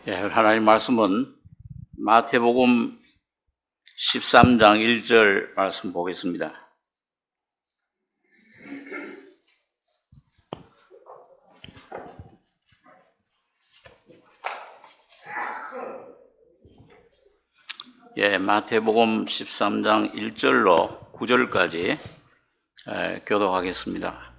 하나님 말씀은 마태복음 13장 1절 말씀 보겠습니다. 마태복음 13장 1절로 9절까지 교독하겠습니다.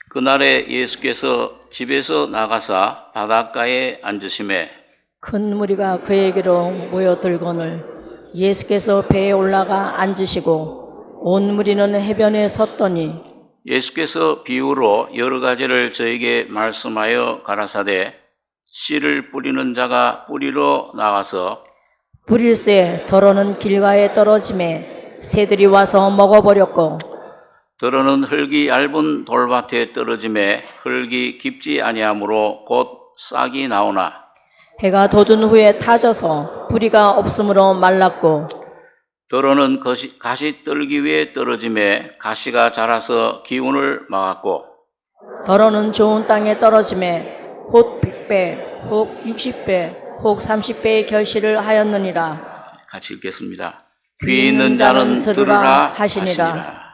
그날에 예수께서 집에서 나가사 바닷가에 앉으시매 큰 무리가 그에게로 모여들거늘 예수께서 배에 올라가 앉으시고 온 무리는 해변에 섰더니 예수께서 비유로 여러 가지를 저에게 말씀하여 가라사대 씨를 뿌리는 자가 뿌리러 나가서 뿌릴새 더러는 길가에 떨어지매 새들이 와서 먹어버렸고 더러는 흙이 얇은 돌밭에 떨어지매 흙이 깊지 아니하므로 곧 싹이 나오나 해가 돋은 후에 타져서 뿌리가 없으므로 말랐고 더러는 가시떨기 위에 떨어지매 가시가 자라서 기운을 막았고 더러는 좋은 땅에 떨어지매 혹 100배, 혹 60배, 혹 30배의 결실을 하였느니라. 같이 읽겠습니다. 귀 있는 자는 들으라 하시니라.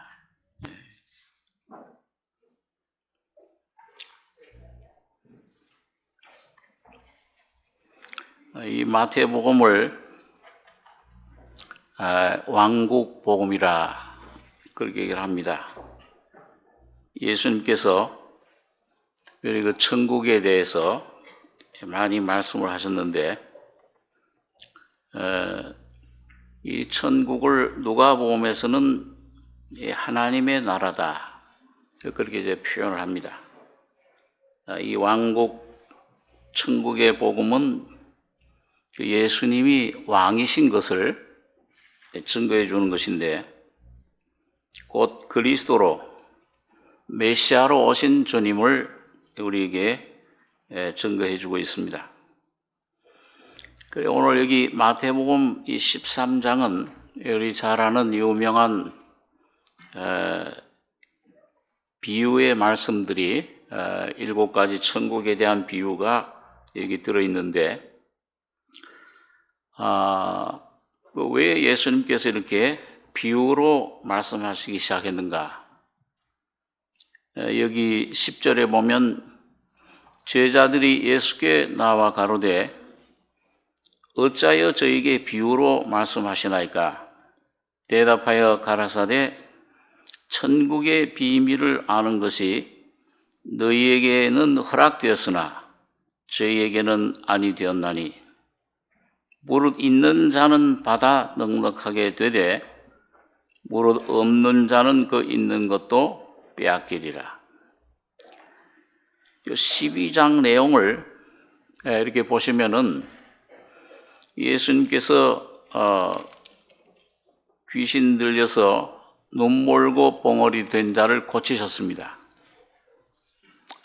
이 마태복음을 왕국복음이라 그렇게 얘기를 합니다. 예수님께서 특별히 그 천국에 대해서 많이 말씀을 하셨는데 이 천국을 누가복음에서는 하나님의 나라다 그렇게 이제 표현을 합니다. 이 왕국 천국의 복음은 예수님이 왕이신 것을 증거해 주는 것인데 곧 그리스도로 메시아로 오신 주님을 우리에게 증거해 주고 있습니다. 오늘 여기 마태복음 이 13장은 우리 잘 아는 유명한 비유의 말씀들이 7가지 천국에 대한 비유가 여기 들어있는데 왜 예수님께서 이렇게 비유로 말씀하시기 시작했는가? 여기 10절에 보면 제자들이 예수께 나와 가로되 어찌하여 저에게 비유로 말씀하시나이까? 대답하여 가라사대 천국의 비밀을 아는 것이 너희에게는 허락되었으나 저희에게는 아니 되었나니 무릇 있는 자는 받아 넉넉하게 되되 무릇 없는 자는 그 있는 것도 빼앗기리라. 12장 내용을 이렇게 보시면은 예수님께서 귀신 들려서 눈 멀고 벙어리 된 자를 고치셨습니다.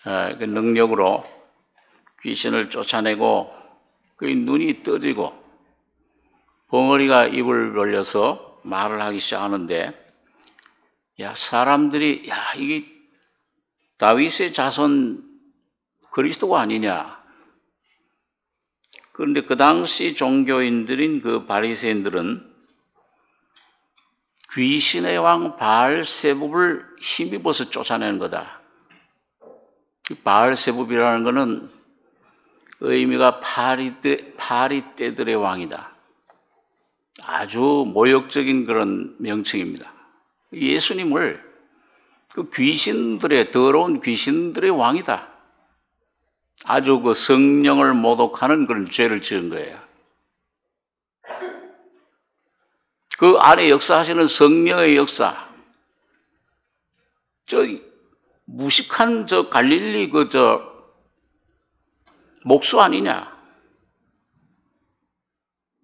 그 능력으로 귀신을 쫓아내고 그 눈이 떠지고 벙어리가 입을 벌려서 말을 하기 시작하는데 사람들이 이게 다윗의 자손 그리스도가 아니냐. 그런데 그 당시 종교인들인 그 바리새인들은 귀신의 왕 바알세붑을 힘입어서 쫓아내는 거다. 바알세붑이라는 것은 의미가 파리떼들의 왕이다. 아주 모욕적인 그런 명칭입니다. 예수님을 그 귀신들의 더러운 귀신들의 왕이다. 아주 그 성령을 모독하는 그런 죄를 지은 거예요. 그 안에 역사하시는 성령의 역사, 무식한 갈릴리 목수 아니냐?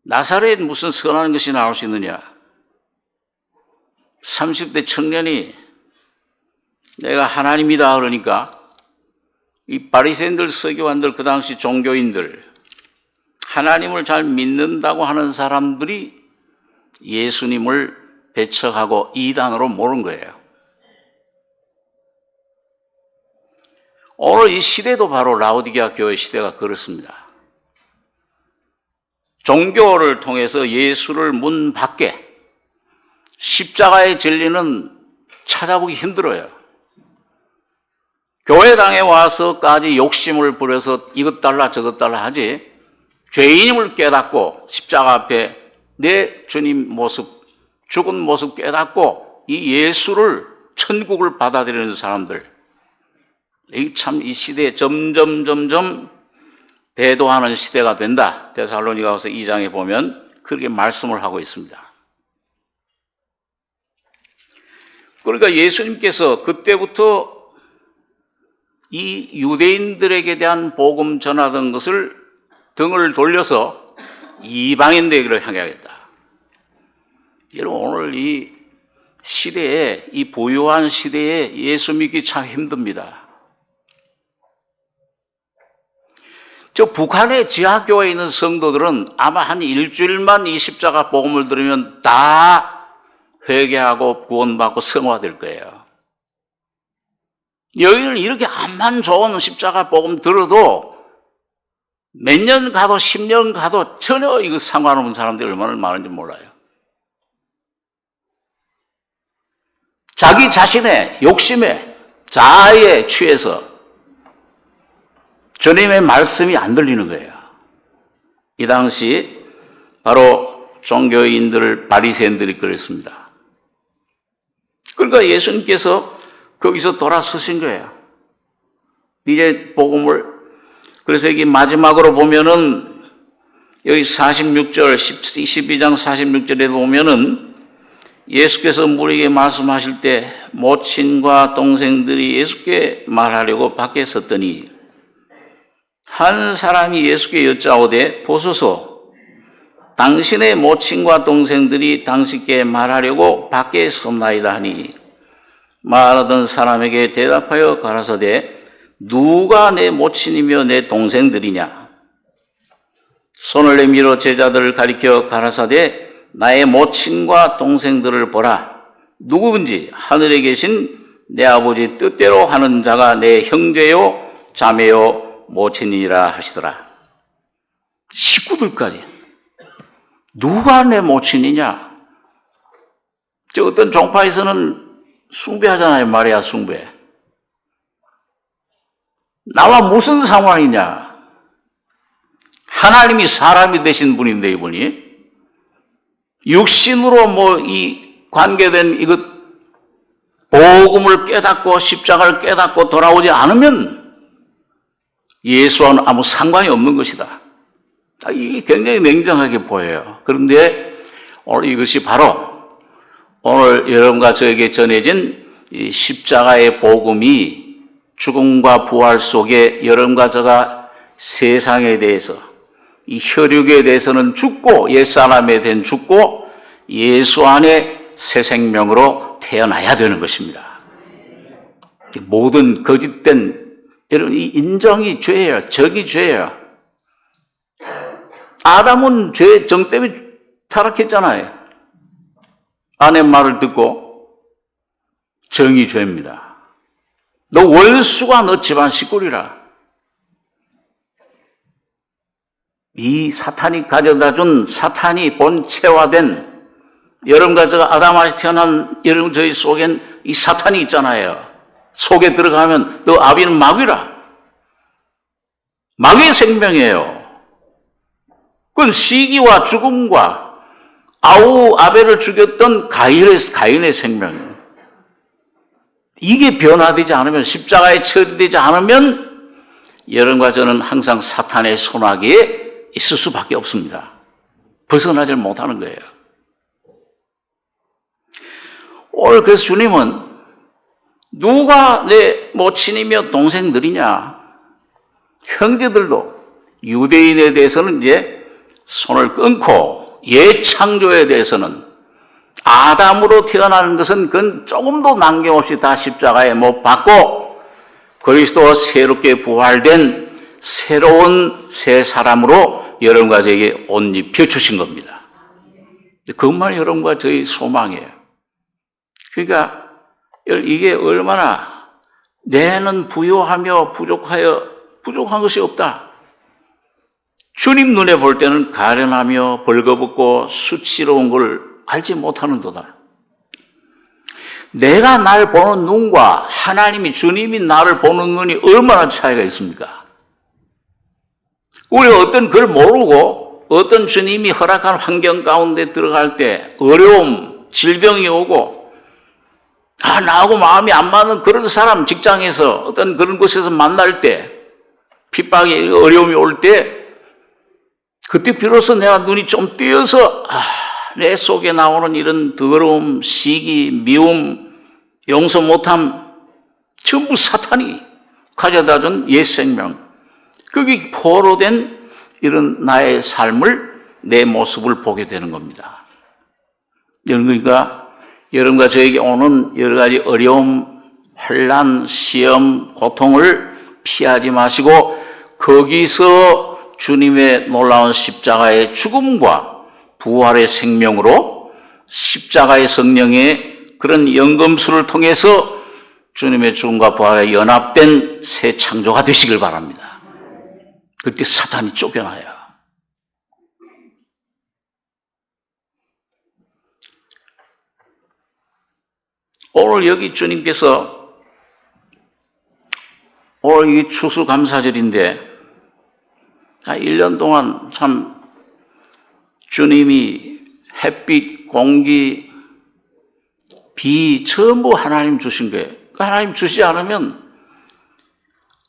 나사렛 무슨 선한 것이 나올 수 있느냐? 30대 청년이 내가 하나님이다 그러니까 이 바리새인들 서기관들 그 당시 종교인들 하나님을 잘 믿는다고 하는 사람들이 예수님을 배척하고 이단으로 모른 거예요. 오늘 이 시대도 바로 라오디게아 교회 시대가 그렇습니다. 종교를 통해서 예수를 문 밖에 십자가의 진리는 찾아보기 힘들어요. 교회당에 와서까지 욕심을 부려서 이것 달라 저것 달라 하지, 죄인임을 깨닫고 십자가 앞에 내 주님 모습, 죽은 모습 깨닫고 이 예수를, 천국을 받아들이는 사람들, 이 시대에 점점 배도하는 시대가 된다. 데살로니가서 2장에 보면 그렇게 말씀을 하고 있습니다. 그러니까 예수님께서 그때부터 이 유대인들에게 대한 복음 전하던 것을 등을 돌려서 이방인들에게로 향하겠다. 여러분, 오늘 이 시대에, 이 부유한 시대에 예수 믿기 참 힘듭니다. 저 북한의 지하교회에 있는 성도들은 아마 한 일주일만 이 십자가 복음을 들으면 다 회개하고 구원받고 성화될 거예요. 여기는 이렇게 암만 좋은 십자가 복음 들어도 몇 년 가도 10년 가도 전혀 이거 상관없는 사람들이 얼마나 많은지 몰라요. 자기 자신의 욕심에, 자아에 취해서 주님의 말씀이 안 들리는 거예요. 이 당시 바로 종교인들, 바리새인들이 그랬습니다. 그러니까 예수님께서 거기서 돌아서신 거예요. 이제 복음을, 그래서 여기 마지막으로 보면은 여기 46절, 12장 46절에 보면은 예수께서 무리에게 말씀하실 때 모친과 동생들이 예수께 말하려고 밖에 섰더니 한 사람이 예수께 여짜오되 보소서, 당신의 모친과 동생들이 당신께 말하려고 밖에 섰나이다 하니 말하던 사람에게 대답하여 가라사대 누가 내 모친이며 내 동생들이냐? 손을 내밀어 제자들을 가리켜 가라사대 나의 모친과 동생들을 보라. 누구든지 하늘에 계신 내 아버지 뜻대로 하는 자가 내 형제요 자매요 모친이라 하시더라. 식구들까지. 누가 내 모친이냐? 저 어떤 종파에서는 숭배하잖아요. 마리아 숭배. 나와 무슨 상관이냐? 하나님이 사람이 되신 분인데 이분이 육신으로 이 관계된 이것 복음을 깨닫고 십자가를 깨닫고 돌아오지 않으면 예수와는 아무 상관이 없는 것이다. 이게 굉장히 냉정하게 보여요. 그런데 오늘 이것이 바로 오늘 여러분과 저에게 전해진 이 십자가의 복음이 죽음과 부활 속에 여러분과 저가 세상에 대해서, 이 혈육에 대해서는 죽고 옛사람에 대해서는 죽고 예수 안에 새 생명으로 태어나야 되는 것입니다. 모든 거짓된, 여러분, 이 인정이 죄예요. 적이 죄예요. 아담은 죄 정 때문에 타락했잖아요. 아내 말을 듣고. 정이 죄입니다. 너 원수가 너 집안 식구리라. 이 사탄이 가져다 준, 사탄이 본체화된, 여러분과 제가 아담아에 태어난 여러분 저희 속엔 이 사탄이 있잖아요. 속에 들어가면 너 아비는 마귀라. 마귀의 생명이에요. 그건 시기와 죽음과 아벨을 죽였던 가인의 생명이에요. 이게 변화되지 않으면, 십자가에 처리되지 않으면 여러분과 저는 항상 사탄의 손아귀에 있을 수밖에 없습니다. 벗어나질 못하는 거예요. 오늘 그래서 주님은 누가 내 모친이며 동생들이냐? 형제들도 유대인에 대해서는 이제 손을 끊고 옛 창조에 대해서는 아담으로 태어나는 것은 그건 조금도 남김없이 다 십자가에 못 박고 그리스도와 새롭게 부활된 새로운 새 사람으로 여러분과 저에게 옷 입혀 주신 겁니다. 그것만이 여러분과 저희 소망이에요. 그러니까 이게 얼마나 내는 부요하며 부족한 것이 없다. 주님 눈에 볼 때는 가련하며 벌거벗고 수치로운 걸 알지 못하는도다. 내가 날 보는 눈과 하나님이 주님이 나를 보는 눈이 얼마나 차이가 있습니까? 우리가 어떤 걸 모르고 어떤 주님이 허락한 환경 가운데 들어갈 때 어려움, 질병이 오고 나하고 마음이 안 맞는 그런 사람 직장에서 어떤 그런 곳에서 만날 때 핍박이 어려움이 올 때 그때 비로소 내가 눈이 좀 띄어서 내 속에 나오는 이런 더러움, 시기, 미움, 용서 못함 전부 사탄이 가져다준 옛 생명 거기 포로된 이런 나의 삶을 내 모습을 보게 되는 겁니다. 그러니까 여러분과 저에게 오는 여러 가지 어려움, 환난, 시험, 고통을 피하지 마시고 거기서 주님의 놀라운 십자가의 죽음과 부활의 생명으로 십자가의 성령의 그런 연금술을 통해서 주님의 죽음과 부활에 연합된 새 창조가 되시길 바랍니다. 그때 사탄이 쫓겨나요. 오늘 여기 주님께서 오늘 이 추수감사절인데 1년 동안 참 주님이 햇빛, 공기, 비 전부 하나님 주신 거예요. 하나님 주시지 않으면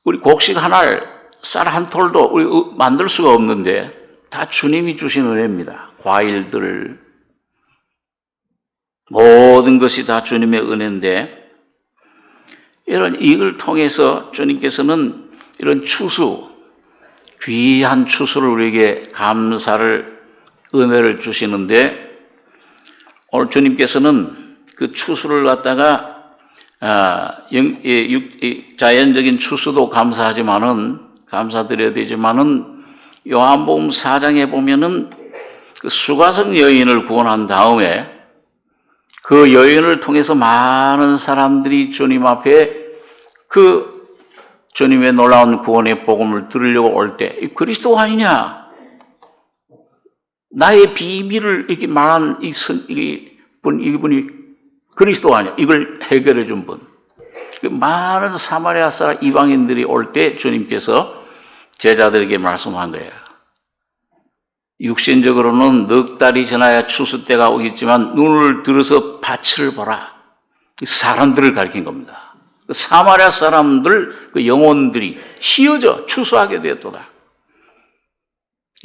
우리 곡식 한 알, 쌀 한 톨도 우리 만들 수가 없는데 다 주님이 주신 은혜입니다. 과일들, 모든 것이 다 주님의 은혜인데 이걸 통해서 주님께서는 이런 추수, 귀한 추수를 우리에게 감사를, 은혜를 주시는데 오늘 주님께서는 그 추수를 갖다가 자연적인 추수도 감사드려야 되지만은 요한복음 4장에 보면은 그 수가성 여인을 구원한 다음에 그 여인을 통해서 많은 사람들이 주님 앞에 그 주님의 놀라운 구원의 복음을 들으려고 올 때 그리스도 아니냐? 나의 비밀을 이렇게 말한 이분이 그리스도 아니냐? 이걸 해결해 준 분. 많은 사마리아 사람 이방인들이 올 때 주님께서 제자들에게 말씀한 거예요. 육신적으로는 넉 달이 지나야 추수 때가 오겠지만 눈을 들어서 밭을 보라. 사람들을 가리킨 겁니다. 사마리아 사람들, 그 영혼들이 휘어져 추수하게 되었도다.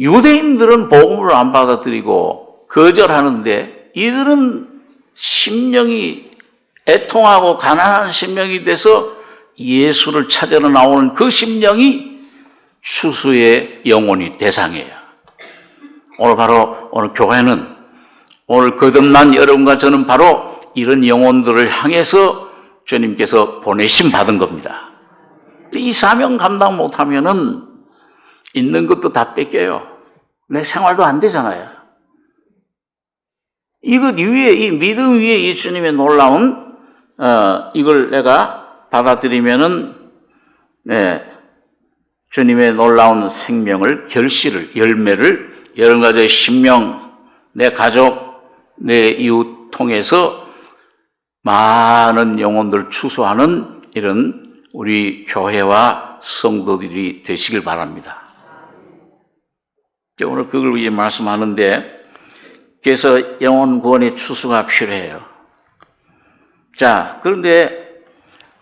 유대인들은 복음을 안 받아들이고 거절하는데 이들은 심령이 애통하고 가난한 심령이 돼서 예수를 찾으러 나오는 그 심령이 추수의 영혼이 대상이에요. 오늘 교회는 오늘 거듭난 여러분과 저는 바로 이런 영혼들을 향해서 주님께서 보내심 받은 겁니다. 이 사명 감당 못하면은 있는 것도 다 뺏겨요. 내 생활도 안 되잖아요. 이것 위에, 이 믿음 위에 이 주님의 놀라운, 이걸 내가 받아들이면은, 주님의 놀라운 생명을, 결실을, 열매를 여러 가지의 신명, 내 가족, 내 이웃 통해서 많은 영혼들 추수하는 이런 우리 교회와 성도들이 되시길 바랍니다. 오늘 그걸 이제 말씀하는데, 그래서 영혼 구원의 추수가 필요해요. 자, 그런데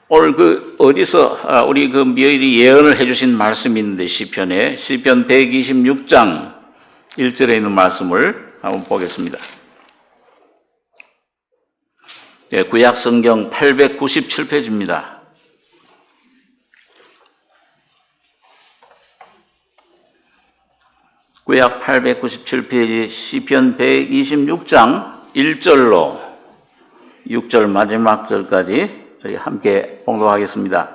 오늘 어디서 우리 미엘이 예언을 해주신 말씀이 있는데 시편 126장 1절에 있는 말씀을 한번 보겠습니다. 구약 성경 897페이지입니다. 구약 897페이지 시편 126장 1절로 6절 마지막 절까지 함께 봉독하겠습니다.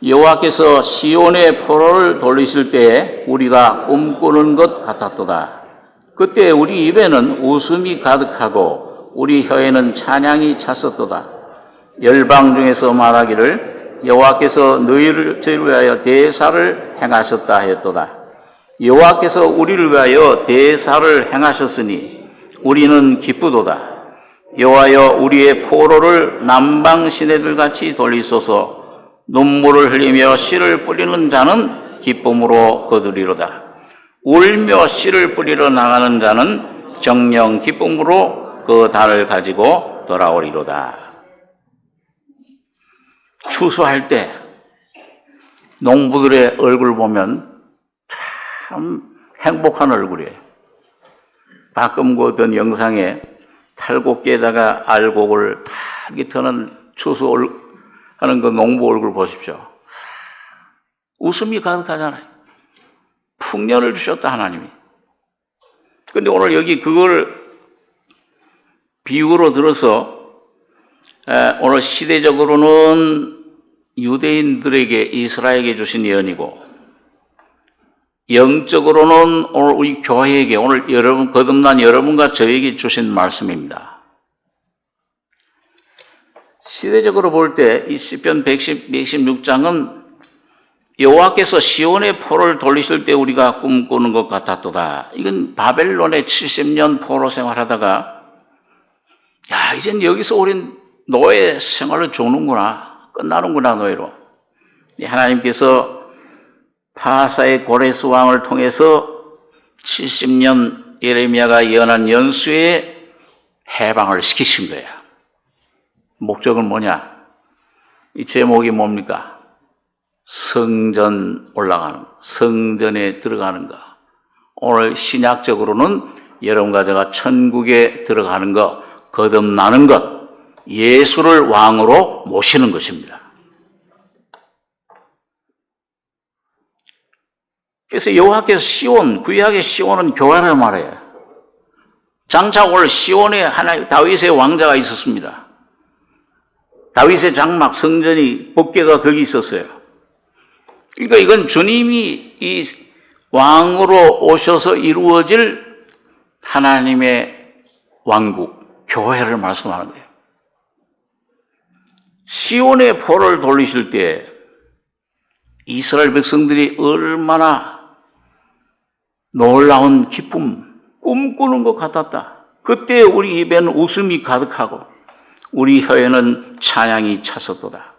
여호와께서 시온의 포로를 돌리실 때에 우리가 꿈꾸는 것 같았도다. 그때 우리 입에는 웃음이 가득하고 우리 혀에는 찬양이 찼었도다. 열방 중에서 말하기를 여호와께서 너희를 위하여 대사를 행하셨다 하였도다. 여호와께서 우리를 위하여 대사를 행하셨으니 우리는 기쁘도다. 여호와여 우리의 포로를 남방 시내들 같이 돌리소서. 눈물을 흘리며 씨를 뿌리는 자는 기쁨으로 거두리로다. 울며 씨를 뿌리러 나가는 자는 정령 기쁨으로 그 달을 가지고 돌아오리로다. 추수할 때 농부들의 얼굴 보면 참 행복한 얼굴이에요. 가끔 그 어떤 영상에 탈곡기에다가 알곡을 다 이렇게 터는 추수하는 그 농부 얼굴 보십시오. 웃음이 가득하잖아요. 풍년을 주셨다, 하나님이. 근데 오늘 여기 그걸 비유로 들어서 오늘 시대적으로는 유대인들에게 이스라엘에게 주신 예언이고 영적으로는 오늘 우리 교회에게 오늘 여러분 거듭난 여러분과 저에게 주신 말씀입니다. 시대적으로 볼 때 이 시편 116장은 여호와께서 시온의 포로를 돌리실 때 우리가 꿈꾸는 것 같았도다. 이건 바벨론의 70년 포로 생활하다가 야, 이젠 여기서 우린 노예 생활을 죽는구나. 끝나는구나, 노예로. 하나님께서 파사의 고레스 왕을 통해서 70년 예레미야가 예언한 연수에 해방을 시키신 거예요. 목적은 뭐냐? 이 제목이 뭡니까? 성전 올라가는 거, 성전에 들어가는 거. 오늘 신약적으로는 여러분과 제가 천국에 들어가는 거, 거듭나는 것, 예수를 왕으로 모시는 것입니다. 그래서 여호와께서 시온, 구약의 시온은 교회를 말해요. 장차 올 시온에 다윗의 왕자가 있었습니다. 다윗의 장막, 성전이, 법궤가 거기 있었어요. 그러니까 이건 주님이 이 왕으로 오셔서 이루어질 하나님의 왕국, 교회를 말씀하는 거예요. 시온의 포로를 돌리실 때 이스라엘 백성들이 얼마나 놀라운 기쁨, 꿈꾸는 것 같았다. 그때 우리 입에는 웃음이 가득하고 우리 혀에는 찬양이 찼었도다.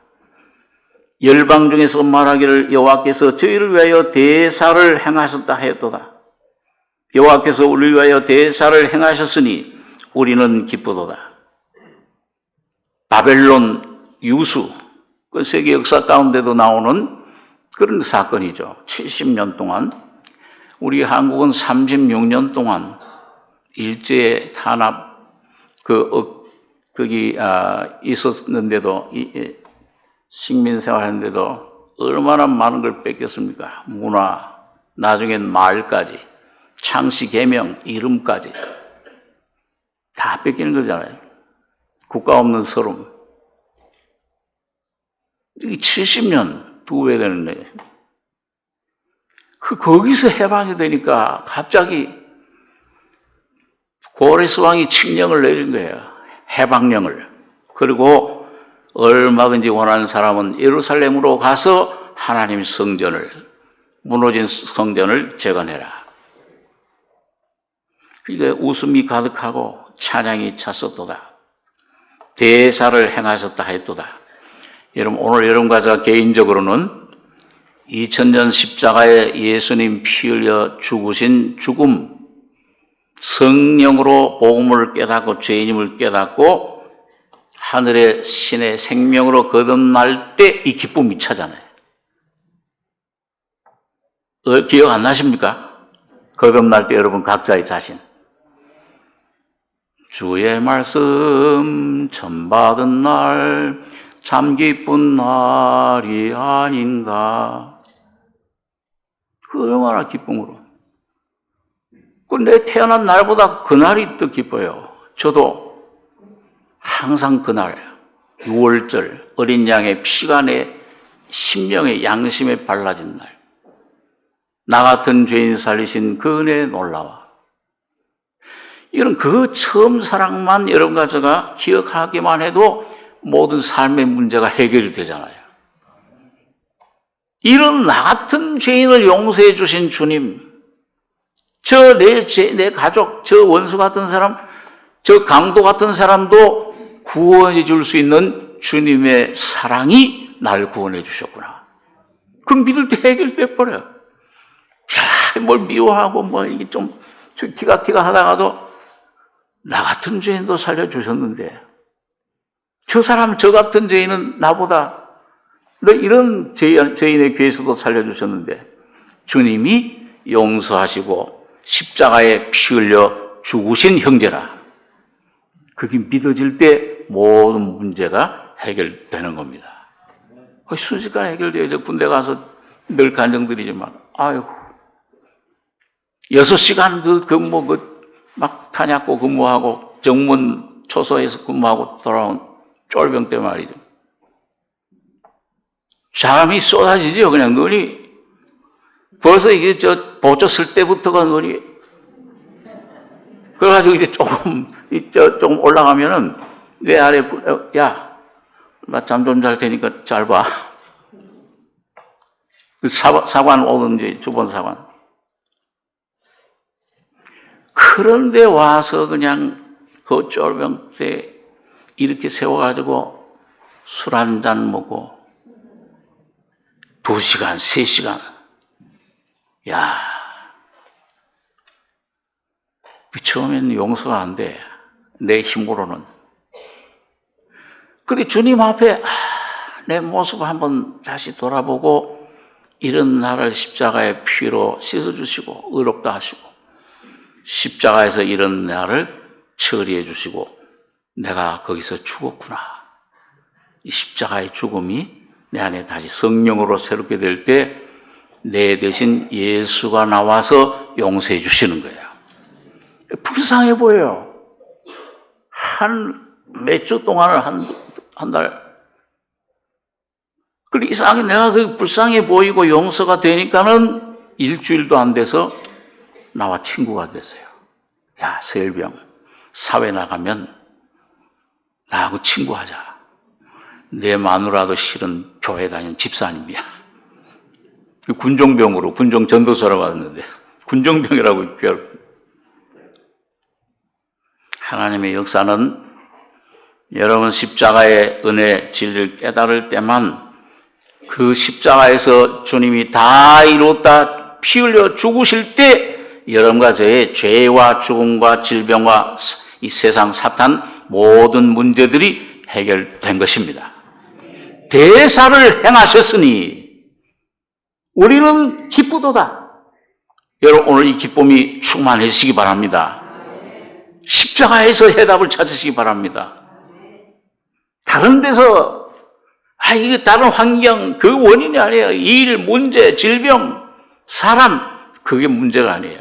열방 중에서 말하기를 여호와께서 저희를 위하여 대사를 행하셨다 하였도다. 여호와께서 우리를 위하여 대사를 행하셨으니 우리는 기쁘도다. 바벨론 유수, 그 세계 역사 가운데도 나오는 그런 사건이죠. 70년 동안 우리 한국은 36년 동안 일제 탄압 거기 있었는데도 식민생활했는데도 얼마나 많은 걸 뺏겼습니까? 문화, 나중엔 말까지, 창씨 계명, 이름까지 다 뺏기는 거잖아요. 국가 없는 서름. 이게 70년, 2배 되는 거예요. 거기서 해방이 되니까 갑자기 고레스 왕이 칙령을 내린 거예요. 해방령을. 그리고 얼마든지 원하는 사람은 예루살렘으로 가서 하나님 성전을, 무너진 성전을 재건해라. 그러니까 웃음이 가득하고 찬양이 찼었도다. 대사를 행하셨다 했도다. 여러분, 오늘 여러분과 저 개인적으로는 2000년 십자가에 예수님 피 흘려 죽으신 죽음, 성령으로 복음을 깨닫고 죄인임을 깨닫고 하늘의 신의 생명으로 거듭날 때 이 기쁨이 차잖아요. 기억 안 나십니까? 거듭날 때 여러분 각자의 자신. 주의 말씀 전받은 날 참 기쁜 날이 아닌가. 그 얼마나 기쁨으로. 내 태어난 날보다 그날이 더 기뻐요. 저도 항상 그날 6월절 어린 양의 피가 내 심령의 양심에 발라진 날, 나 같은 죄인 살리신 그 은혜에 놀라워. 이런 그 처음 사랑만 여러분과 제가 기억하기만 해도 모든 삶의 문제가 해결이 되잖아요. 이런 나 같은 죄인을 용서해 주신 주님, 내 가족, 저 원수 같은 사람, 저 강도 같은 사람도 구원해 줄 수 있는 주님의 사랑이 날 구원해 주셨구나. 그럼 믿을 때 해결돼 버려요. 야, 뭘 미워하고 뭐 이게 좀 티가 하다가도 나 같은 죄인도 살려주셨는데 저 사람, 저 같은 죄인은 나보다 너 이런 죄인의 괴수도 살려주셨는데 주님이 용서하시고 십자가에 피 흘려 죽으신 형제라. 그게 믿어질 때 모든 문제가 해결되는 겁니다. 순식간에 해결돼요. 군대 가서 늘 간증드리지만, 아이고, 6시간 막 탄약고 근무하고 정문 초소에서 근무하고 돌아온 쫄병 때 말이죠. 잠이 쏟아지죠. 그냥 눈이. 벌써 이게 보초 쓸 때부터가 눈이. 그래가지고 이제 조금 올라가면은 내 아래, 야, 나 잠 좀 잘 테니까 잘 봐. 그 사관 오든지 주본 사관. 그런데 와서 그냥 그 쫄병 때 이렇게 세워가지고 술 한 잔 먹고 2시간, 3시간. 야, 처음에는 용서가 안 돼. 내 힘으로는. 그래, 주님 앞에 내 모습 한번 다시 돌아보고 이런 나를 십자가의 피로 씻어주시고 의롭다 하시고 십자가에서 이런 나를 처리해 주시고 내가 거기서 죽었구나. 이 십자가의 죽음이 내 안에 다시 성령으로 새롭게 될 때 내 대신 예수가 나와서 용서해 주시는 거예요. 불쌍해 보여요. 몇 주 동안을 한 달. 그리고 이상하게 내가 그 불쌍해 보이고 용서가 되니까는 일주일도 안 돼서 나와 친구가 됐어요. 야, 서일병, 사회 나가면 나하고 친구하자. 내 마누라도 실은 교회 다니는 집사님이야. 군종병으로, 군종 전도사라고 하는데, 군종병이라고 표현해요. 하나님의 역사는 여러분 십자가의 은혜 진리를 깨달을 때만 그 십자가에서 주님이 다 이뤘다 피 흘려 죽으실 때 여러분과 저의 죄와 죽음과 질병과 이 세상 사탄 모든 문제들이 해결된 것입니다. 대사를 행하셨으니 우리는 기쁘도다. 여러분 오늘 이 기쁨이 충만해지시기 바랍니다. 십자가에서 해답을 찾으시기 바랍니다. 다른 데서 이게 다른 환경 그 원인이 아니에요. 일, 문제, 질병, 사람 그게 문제가 아니에요.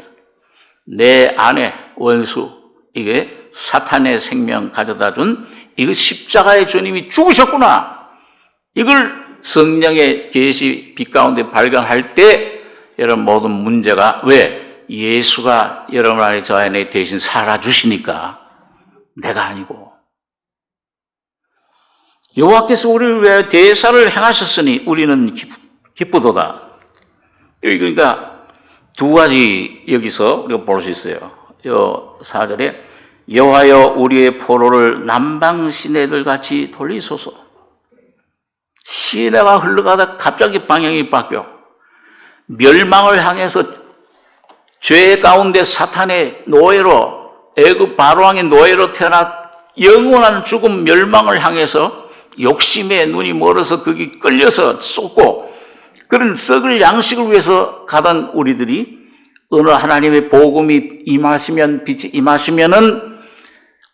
내 안에 원수 이게 사탄의 생명 가져다 준 이거 십자가의 주님이 죽으셨구나. 이걸 성령의 계시 빛 가운데 발견할 때 여러분 모든 문제가 왜? 예수가 여러분 안에 저 안에 대신 살아주시니까 내가 아니고 여호와께서 우리를 위하여 대사를 행하셨으니 우리는 기쁘도다. 그러니까 두 가지 여기서 우리가 볼 수 있어요. 4절에 여호와여 우리의 포로를 남방 시내들 같이 돌리소서. 시내가 흘러가다 갑자기 방향이 바뀌어 멸망을 향해서 죄 가운데 사탄의 노예로 애굽 바로왕의 노예로 태어나 영원한 죽음 멸망을 향해서 욕심에 눈이 멀어서 거기 끌려서 쏟고 그런 썩을 양식을 위해서 가던 우리들이 어느 하나님의 복음이 임하시면 빛이 임하시면은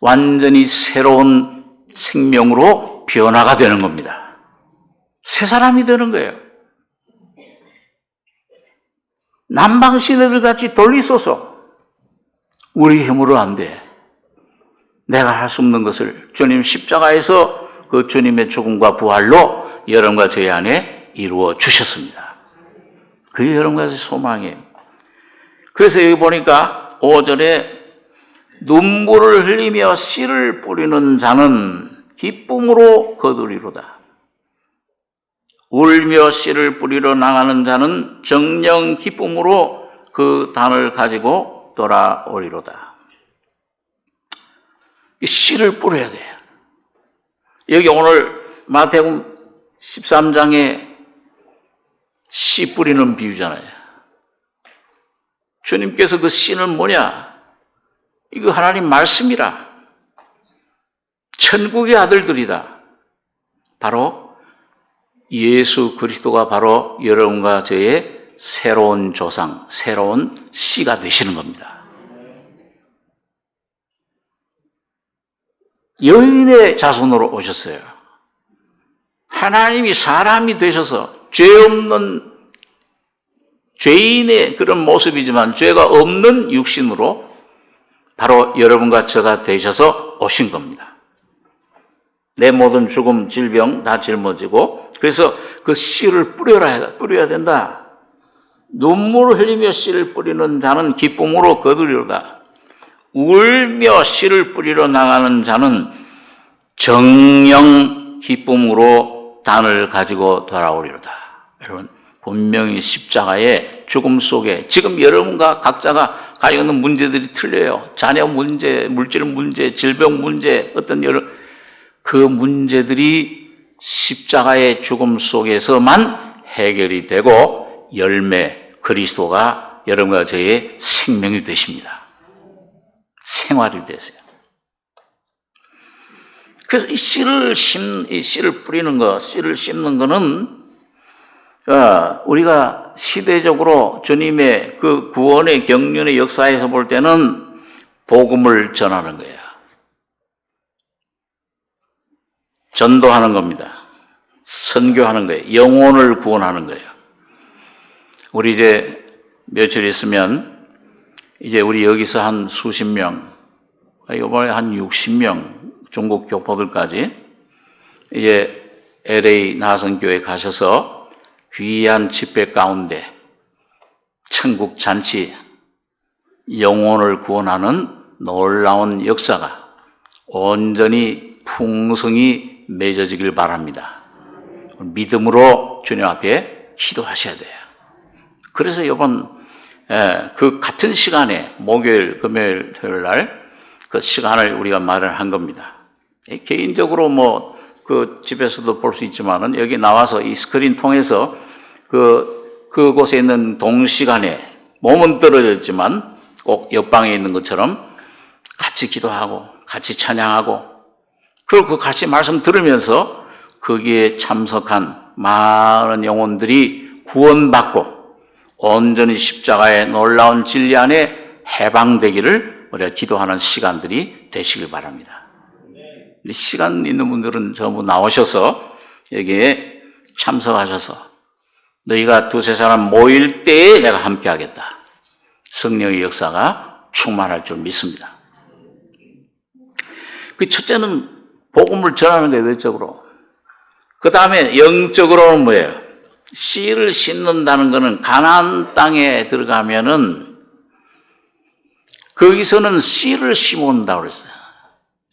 완전히 새로운 생명으로 변화가 되는 겁니다. 새 사람이 되는 거예요. 남방 시내들 같이 돌리소서. 우리 힘으로 안 돼. 내가 할 수 없는 것을 주님 십자가에서 그 주님의 죽음과 부활로 여러분과 저희 안에 이루어 주셨습니다. 그게 여러분과 저희 소망이에요. 그래서 여기 보니까 5절에 눈물을 흘리며 씨를 뿌리는 자는 기쁨으로 거두리로다. 울며 씨를 뿌리러 나가는 자는 정령 기쁨으로 그 단을 가지고 돌아오리로다. 씨를 뿌려야 돼. 여기 오늘 마태복음 13장에 씨 뿌리는 비유잖아요. 주님께서 그 씨는 뭐냐? 이거 하나님 말씀이라. 천국의 아들들이다. 바로 예수 그리스도가 바로 여러분과 저의 새로운 조상, 새로운 씨가 되시는 겁니다. 여인의 자손으로 오셨어요. 하나님이 사람이 되셔서 죄 없는 죄인의 그런 모습이지만 죄가 없는 육신으로 바로 여러분과 저가 되셔서 오신 겁니다. 내 모든 죽음, 질병 다 짊어지고 그래서 그 씨를 뿌려야 된다. 눈물을 흘리며 씨를 뿌리는 자는 기쁨으로 거두리로다. 울며 씨를 뿌리러 나가는 자는 정령 기쁨으로 단을 가지고 돌아오리로다. 여러분, 분명히 십자가의 죽음 속에 지금 여러분과 각자가 가지고 있는 문제들이 틀려요. 자녀 문제, 물질 문제, 질병 문제, 어떤 그 문제들이 십자가의 죽음 속에서만 해결이 되고 열매, 그리스도가 여러분과 저의 생명이 되십니다. 생활이 되세요. 그래서 이 씨를 뿌리는 거, 씨를 심는 거는 우리가 시대적으로 주님의 그 구원의 경륜의 역사에서 볼 때는 복음을 전하는 거예요. 전도하는 겁니다. 선교하는 거예요. 영혼을 구원하는 거예요. 우리 이제 며칠 있으면 이제 우리 여기서 한 수십 명, 이번에 한 60명 중국 교포들까지 이제 LA 나선교회 가셔서 귀한 집회 가운데 천국 잔치 영혼을 구원하는 놀라운 역사가 온전히 풍성히 맺어지길 바랍니다. 믿음으로 주님 앞에 기도하셔야 돼요. 그래서 이번 그 같은 시간에 목요일, 금요일, 토요일 날 그 시간을 우리가 마련한 겁니다. 개인적으로 뭐 그 집에서도 볼 수 있지만은 여기 나와서 이 스크린 통해서 그곳에 있는 동시간에 몸은 떨어져 있지만 꼭 옆방에 있는 것처럼 같이 기도하고 같이 찬양하고 그리고 같이 말씀 들으면서 거기에 참석한 많은 영혼들이 구원받고 온전히 십자가의 놀라운 진리 안에 해방되기를 우리가 기도하는 시간들이 되시길 바랍니다. 시간 있는 분들은 전부 나오셔서 여기에 참석하셔서 너희가 두세 사람 모일 때에 내가 함께 하겠다. 성령의 역사가 충만할 줄 믿습니다. 그 첫째는 복음을 전하는 거예요, 외적으로. 그 다음에 영적으로는 뭐예요? 씨를 심는다는 것은 가나안 땅에 들어가면은 거기서는 씨를 심어온다고 그랬어요.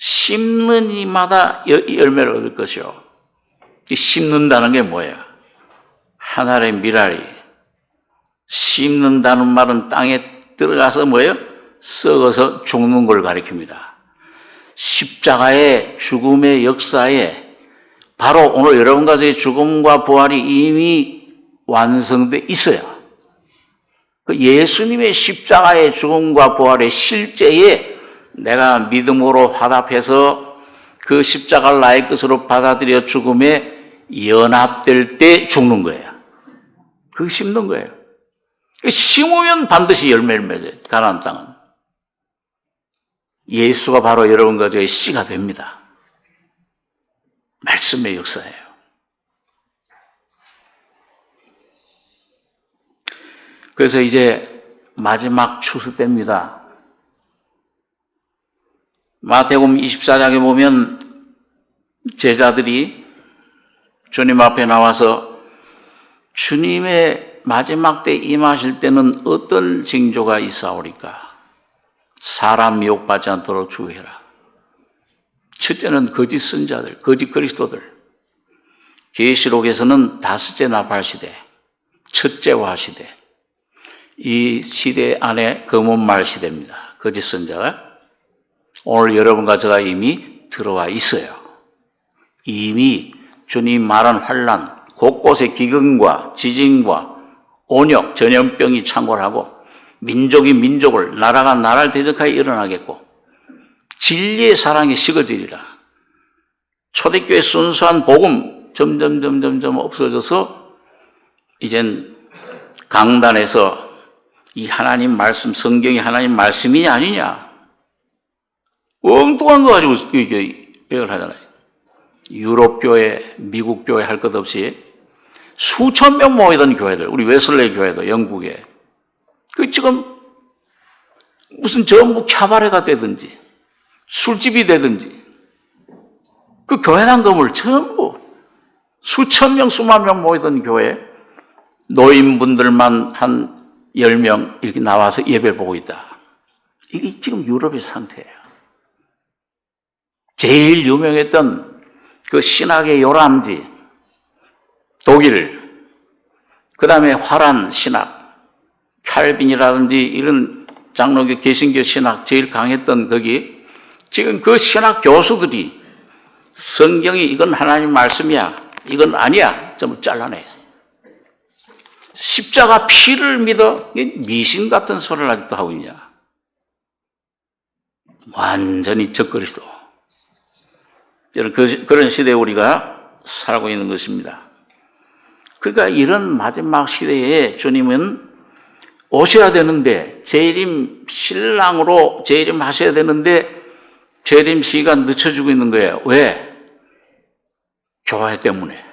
심는 이마다 열매를 얻을 것이요. 심는다는 게 뭐예요? 하늘의 미랄이. 심는다는 말은 땅에 들어가서 뭐예요? 썩어서 죽는 걸 가리킵니다. 십자가의 죽음의 역사에 바로 오늘 여러분과 저의 죽음과 부활이 이미 완성돼 있어요. 그 예수님의 십자가의 죽음과 부활의 실제에 내가 믿음으로 화답해서 그 십자가를 나의 것으로 받아들여 죽음에 연합될 때 죽는 거예요. 그거 심는 거예요. 심으면 반드시 열매를 맺어요. 가나안 땅은. 예수가 바로 여러분과 저의 씨가 됩니다. 말씀의 역사예요. 그래서 이제 마지막 추수 때입니다. 마태복음 24장에 보면 제자들이 주님 앞에 나와서 주님의 마지막 때 임하실 때는 어떤 징조가 있사오리까? 사람 미혹받지 않도록 주의해라. 첫째는 거짓 선자들, 거짓 그리스도들. 계시록에서는 다섯째 나팔 시대, 첫째화 시대. 이 시대 안에 검은말 시대입니다. 거짓 선자가. 오늘 여러분과 제가 이미 들어와 있어요. 이미 주님 말한 환난, 곳곳에 기근과 지진과 온역, 전염병이 창궐하고 민족이 민족을, 나라가 나라를 대적하여 일어나겠고 진리의 사랑이 식어지리라. 초대교회 순수한 복음 점점 없어져서 이젠 강단에서 이 하나님 말씀, 성경이 하나님 말씀이냐 아니냐 엉뚱한 거 가지고 얘기를 하잖아요. 유럽 교회, 미국 교회 할 것 없이 수천 명 모이던 교회들, 우리 웨슬레이 교회도 영국에 그 지금 무슨 전부 캬바레가 되든지 술집이 되든지 그 교회당 건물 전부 수천 명, 수만 명 모이던 교회 노인분들만 한 10명 이렇게 나와서 예배를 보고 있다. 이게 지금 유럽의 상태예요. 제일 유명했던 그 신학의 요람지, 독일, 그 다음에 화란 신학, 칼빈이라든지 이런 장로교, 개신교 신학 제일 강했던 거기, 지금 그 신학 교수들이 성경이 이건 하나님 말씀이야, 이건 아니야, 좀 잘라내. 십자가 피를 믿어? 미신 같은 소리를 아직도 하고 있냐. 완전히 적그리스도. 그런 시대에 우리가 살고 있는 것입니다. 그러니까 이런 마지막 시대에 주님은 오셔야 되는데, 재림 신랑으로 재림하셔야 되는데 재림 시간 늦춰지고 있는 거예요. 왜? 교회 때문에.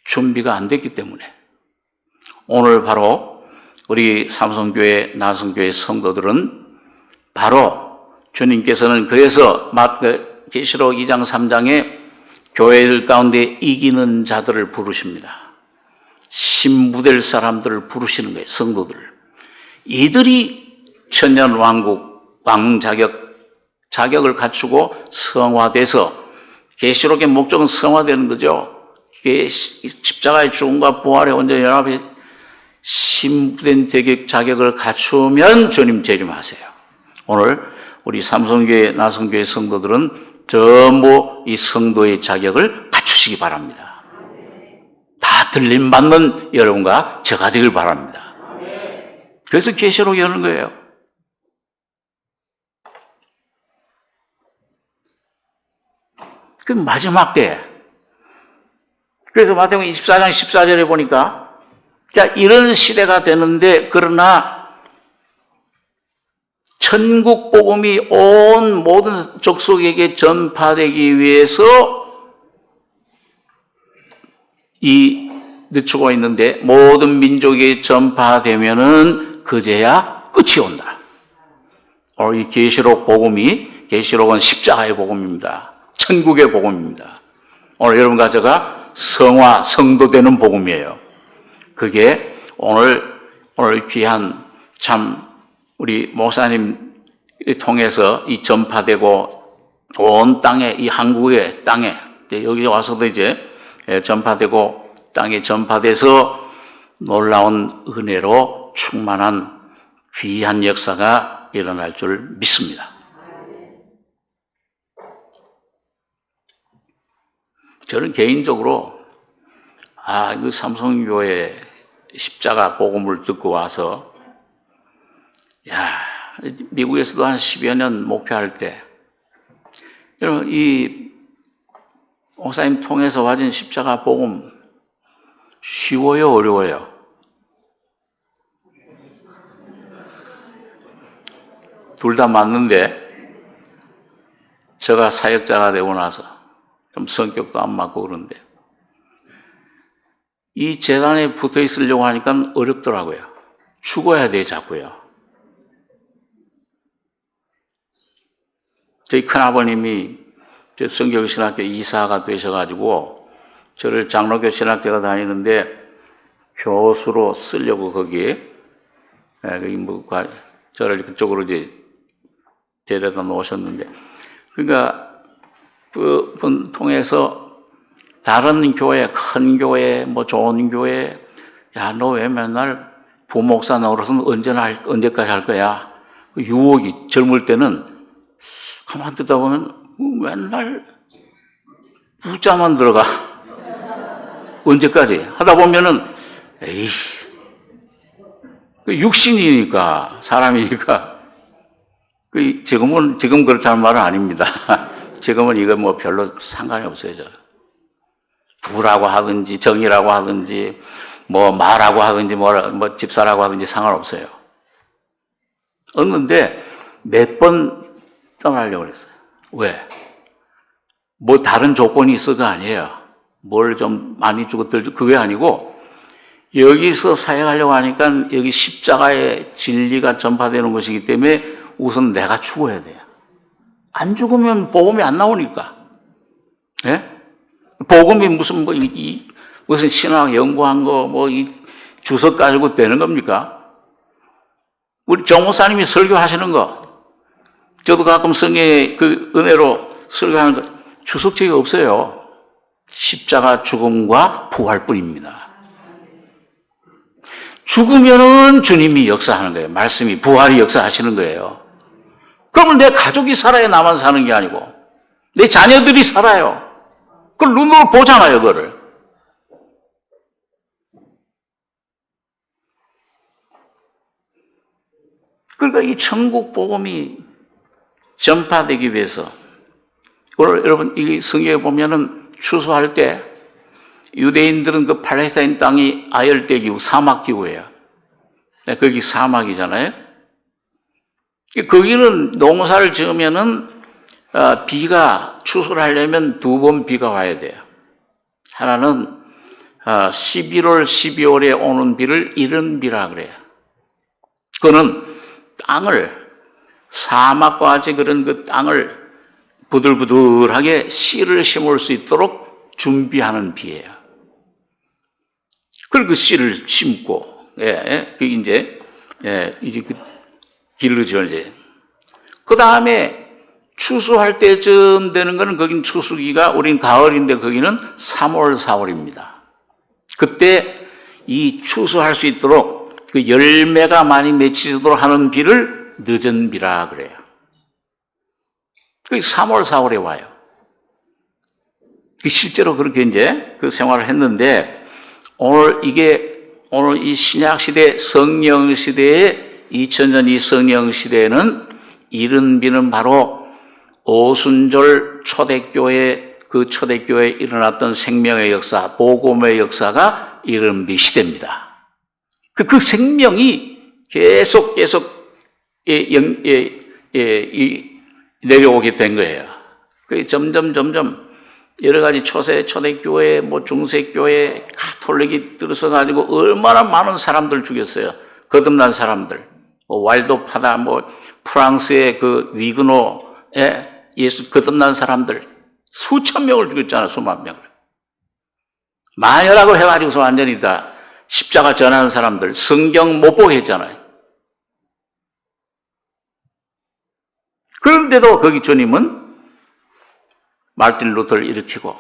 준비가 안 됐기 때문에. 오늘 바로 우리 삼성교회, 나성교회 성도들은 바로 주님께서는 그래서 계시록 2장 3장에 교회들 가운데 이기는 자들을 부르십니다. 신부될 사람들을 부르시는 거예요. 성도들. 이들이 천년 왕국, 왕 자격을 갖추고 성화돼서, 계시록의 목적은 성화되는 거죠. 십자가의 죽음과 부활의 온전히 연합에 신부된 자격을 갖추면 주님 재림하세요. 오늘 우리 삼성교회, 나성교회 성도들은 전부 이 성도의 자격을 갖추시기 바랍니다. 다 들림받는 여러분과 저가 되길 바랍니다. 그래서 계시록이 여는 거예요. 그 마지막 때. 그래서 마태복음 24장 14절에 보니까 자, 이런 시대가 되는데, 그러나 천국 복음이 온 모든 족속에게 전파되기 위해서 이 늦추고 있는데, 모든 민족에 전파되면은 그제야 끝이 온다. 이 계시록 복음이, 계시록은 십자가의 복음입니다. 천국의 복음입니다. 오늘 여러분과 제가 성화, 성도되는 복음이에요. 그게 오늘 귀한 참 우리 목사님 통해서 이 전파되고 온 땅에, 이 한국의 땅에, 여기 와서도 이제 전파되고 땅에 전파돼서 놀라운 은혜로 충만한 귀한 역사가 일어날 줄 믿습니다. 저는 개인적으로 그 삼성교회 십자가 복음을 듣고 와서 미국에서도 한 10여 년 목회할 때 여러분 이 목사님 통해서 와진 십자가 복음 쉬워요, 어려워요? 둘 다 맞는데 제가 사역자가 되고 나서 좀 성격도 안 맞고 그런데 이 재단에 붙어 있으려고 하니까 어렵더라고요. 죽어야 돼, 자꾸요. 저희 큰아버님이 저 성결 신학교 이사가 되셔가지고 저를 장로교 신학교가 다니는데 교수로 쓰려고 거기에 저를 그쪽으로 이제 데려다 놓으셨는데, 그러니까 그분 통해서 다른 교회, 큰 교회, 좋은 교회, 너 왜 맨날 부목사 노릇은 언제까지 할 거야? 그 유혹이 젊을 때는 가만 듣다 보면 맨날 부자만 들어가. 언제까지? 하다 보면은 에이, 그 육신이니까, 사람이니까. 지금 그렇다는 말은 아닙니다. 지금은 이거 뭐 별로 상관이 없어요, 저. 부라고 하든지, 정이라고 하든지, 뭐 마라고 하든지, 뭐 집사라고 하든지 상관없어요. 얻는데 몇 번 떠나려고 그랬어요. 왜? 뭐 다른 조건이 있어가 아니에요. 뭘 좀 많이 주고 그게 아니고, 여기서 사역하려고 하니까 여기 십자가의 진리가 전파되는 것이기 때문에 우선 내가 죽어야 돼요. 안 죽으면 복음이 안 나오니까. 예? 복음이 무슨 무슨 신학 연구한 거 이 주석 가지고 되는 겁니까? 우리 정 목사님이 설교하시는 거, 저도 가끔 성경의 그 은혜로 설교하는 거 주석책이 없어요. 십자가 죽음과 부활뿐입니다. 죽으면은 주님이 역사하는 거예요. 말씀이, 부활이 역사하시는 거예요. 그러면 내 가족이 살아야 나만 사는 게 아니고 내 자녀들이 살아요. 그걸 눈으로 보잖아요, 그거를. 그러니까 이 천국 복음이 전파되기 위해서, 오늘 여러분 이 성경에 보면은 추수할 때 유대인들은 그 팔레스타인 땅이 아열대 기후, 사막 기후예요. 거기 사막이잖아요. 거기는 농사를 지으면은 비가, 추수를 하려면 2번 비가 와야 돼요. 하나는 11월, 12월에 오는 비를 이른비라 그래요. 그거는 땅을, 사막과 같이 그런 그 땅을 부들부들하게 씨를 심을 수 있도록 준비하는 비예요. 그리고 그 씨를 심고, 그 이제 그 길러져 이제. 그 다음에 추수할 때쯤 되는 거는, 거긴 추수기가, 우린 가을인데 거기는 3월, 4월입니다. 그때 이 추수할 수 있도록 그 열매가 많이 맺히도록 하는 비를 늦은 비라 그래요. 그 3월, 4월에 와요. 실제로 그렇게 이제 그 생활을 했는데, 오늘 이 신약 시대, 성령 시대에, 2000년 이 성령 시대에는 이른 비는 바로 오순절 초대교회, 그 초대교회에 일어났던 생명의 역사, 복음의 역사가 이른 비 시대입니다. 그 생명이 계속 내려오게 된 거예요. 그 점점 여러 가지 초대교회, 중세교회, 가톨릭이 들어서가지고 얼마나 많은 사람들 죽였어요. 거듭난 사람들. 왈도파다, 프랑스의 그 위그노에 예수 거듭난 사람들. 수천 명을 죽였잖아, 수만 명을. 마녀라고 해가지고서 완전히 다 십자가 전하는 사람들, 성경 못 보게 했잖아요. 그런데도 거기 주님은 마르틴 루터를 일으키고,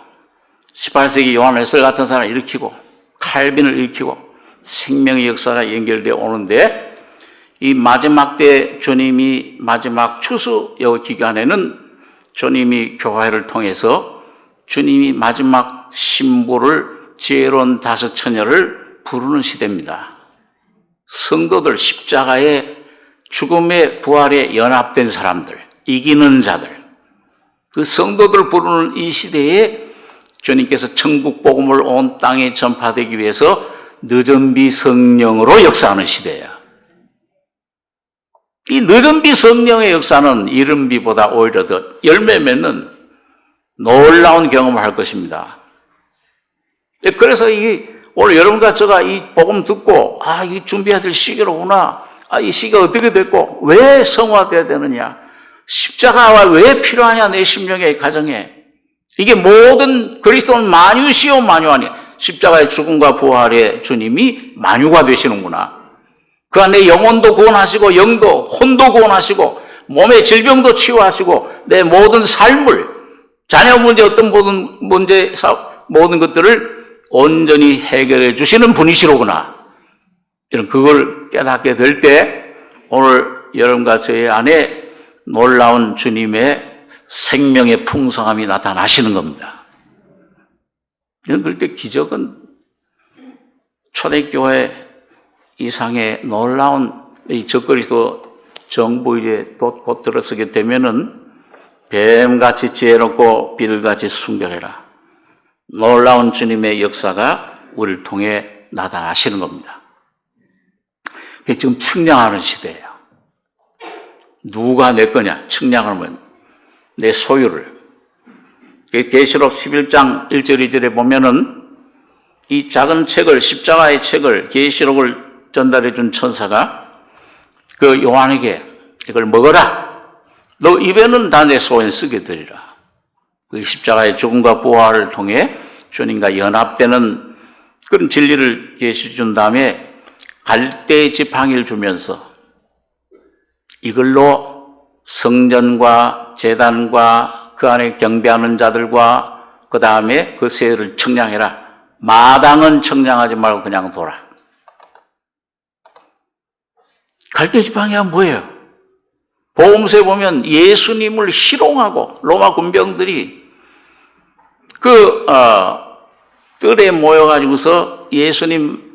18세기 요한 웨슬리 같은 사람을 일으키고, 칼빈을 일으키고, 생명의 역사가 연결되어 오는데, 이 마지막 때 주님이 마지막 추수 기간에는 주님이 교회를 통해서 주님이 마지막 신부를, 지혜로운 5 처녀를 부르는 시대입니다. 성도들, 십자가의 죽음의 부활에 연합된 사람들, 이기는 자들, 그 성도들 부르는 이 시대에 주님께서 천국 복음을 온 땅에 전파되기 위해서 늦은 비 성령으로 역사하는 시대예요. 이 늦은 비 성령의 역사는 이른 비보다 오히려 더 열매 맺는 놀라운 경험을 할 것입니다. 그래서 오늘 여러분과 제가 이 복음 듣고, 이 준비해야 될 시기로구나. 이 시기가 어떻게 됐고, 왜 성화되어야 되느냐. 십자가가 왜 필요하냐, 내 심령의 가정에. 이게 모든 그리스도는 만유시오 만유하니, 십자가의 죽음과 부활의 주님이 만유가 되시는구나. 그 안에 영혼도 구원하시고, 영도, 혼도 구원하시고, 몸의 질병도 치유하시고, 내 모든 삶을, 자녀 문제, 어떤 모든 것들을 온전히 해결해 주시는 분이시로구나. 이런 그걸 깨닫게 될 때 오늘 여러분과 저희 안에 놀라운 주님의 생명의 풍성함이 나타나시는 겁니다. 그럴 때 기적은 초대교회 이상의 놀라운 이 적그리스도 정부 이제 곧 들어서게 되면은 뱀같이 지혜롭고 비둘같이 순결해라. 놀라운 주님의 역사가 우리를 통해 나타나시는 겁니다. 그게 지금 측량하는 시대예요. 누가 내 거냐? 측량하면 내 소유를. 계시록 11장 1절 2절에 보면은 이 작은 책을, 십자가의 책을, 계시록을 전달해 준 천사가 그 요한에게 이걸 먹어라. 너 입에는 다 내 소원 쓰게 되리라. 그 십자가의 죽음과 부활을 통해 주님과 연합되는 그런 진리를 계시 준 다음에 갈대 지팡이를 주면서 이걸로 성전과 제단과 그 안에 경배하는 자들과 그 다음에 그 세를 측량해라. 마당은 측량하지 말고 그냥 둬라. 갈대 지팡이가 뭐예요? 복음서에 보면 예수님을 희롱하고 로마 군병들이 뜰에 모여가지고서 예수님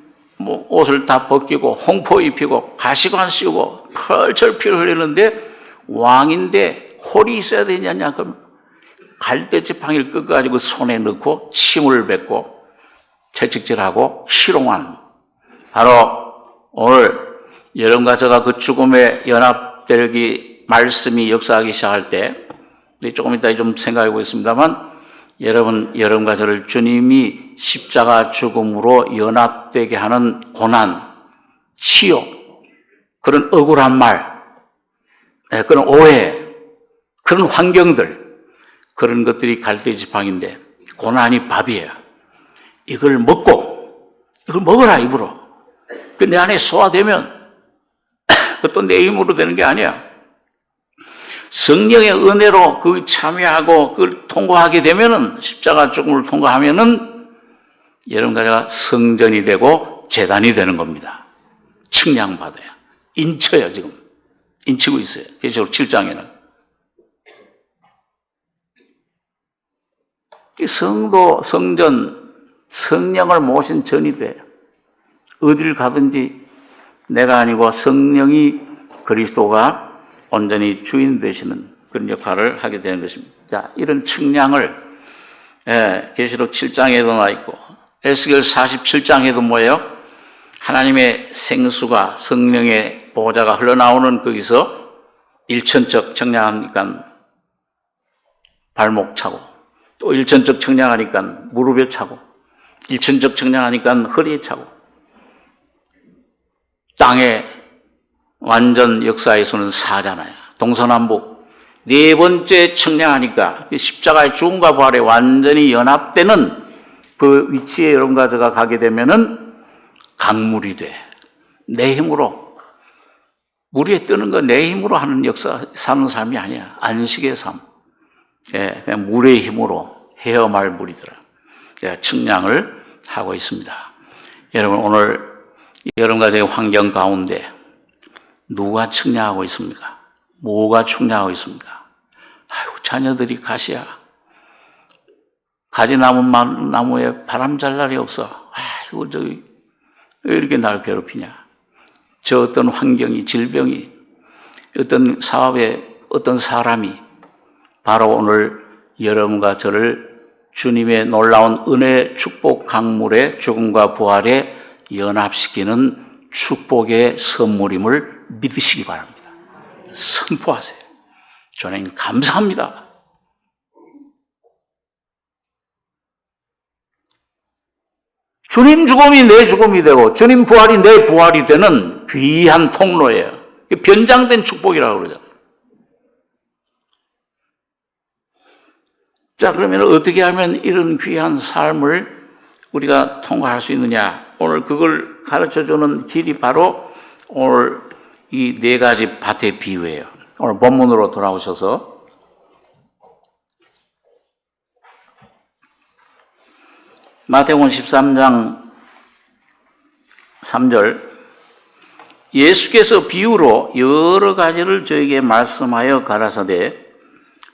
옷을 다 벗기고 홍포 입히고 가시관 씌우고 펄철 피를 흘리는데 왕인데 홀이 있어야 되냐냐. 그럼 갈대 지팡이를 끄가지고 손에 넣고 침을 뱉고 채찍질하고 희롱한 바로 오늘 여러분과 제가 그 죽음에 연합되기 말씀이 역사하기 시작할 때 조금 이따 좀 생각해 보겠습니다만 여러분과 저를 주님이 십자가 죽음으로 연합되게 하는 고난, 치욕, 그런 억울한 말, 그런 오해, 그런 환경들, 그런 것들이 갈대 지팡인데 고난이 밥이에요. 이걸 먹어라 입으로. 그 내 안에 소화되면 그것도 내 힘으로 되는 게 아니야. 성령의 은혜로 그 참여하고 그걸 통과하게 되면은 십자가 죽음을 통과하면은 여러분과 제가 성전이 되고 제단이 되는 겁니다. 측량받아요. 인쳐요 지금. 인치고 있어요. 계시록 7장에는. 성도, 성전, 성령을 모신 전이 돼요. 어딜 가든지 내가 아니고 성령이 그리스도가 온전히 주인 되시는 그런 역할을 하게 되는 것입니다. 자, 이런 측량을 계시록 7장에도 나와 있고 에스겔 47장에도 뭐예요? 하나님의 생수가 성령의 보호자가 흘러나오는 거기서 일천적 측량하니까 발목 차고 또 일천적 측량하니까 무릎에 차고 일천적 측량하니까 허리에 차고 땅의 완전 역사에서는 4잖아요. 동서남북. 네 번째 측량하니까 십자가의 죽음과 부활에 완전히 연합되는 그 위치에 여러분과 제가 가게 되면은 강물이 돼. 내 힘으로. 물 위에 뜨는 거 내 힘으로 하는 역사, 사는 삶이 아니야. 안식의 삶. 예, 그냥 물의 힘으로 헤어말 물이더라. 측량을 하고 있습니다. 여러분, 오늘 여러분과 제 환경 가운데 누가 측량하고 있습니까? 뭐가 측량하고 있습니까? 아이고, 자녀들이 가시야. 가지나무에 바람 잘 날이 없어. 아이고, 왜 이렇게 날 괴롭히냐? 저 어떤 환경이, 질병이, 어떤 사업에 어떤 사람이 바로 오늘 여러분과 저를 주님의 놀라운 은혜 축복 강물의 죽음과 부활에 연합시키는 축복의 선물임을 믿으시기 바랍니다. 선포하세요. 저는 감사합니다. 주님 죽음이 내 죽음이 되고 주님 부활이 내 부활이 되는 귀한 통로예요. 변장된 축복이라고 그러죠. 자, 그러면 어떻게 하면 이런 귀한 삶을 우리가 통과할 수 있느냐? 오늘 그걸 가르쳐주는 길이 바로 오늘 이 네 가지 밭의 비유예요. 오늘 본문으로 돌아오셔서 마태복음 13장 3절 예수께서 비유로 여러 가지를 저에게 말씀하여 가라사대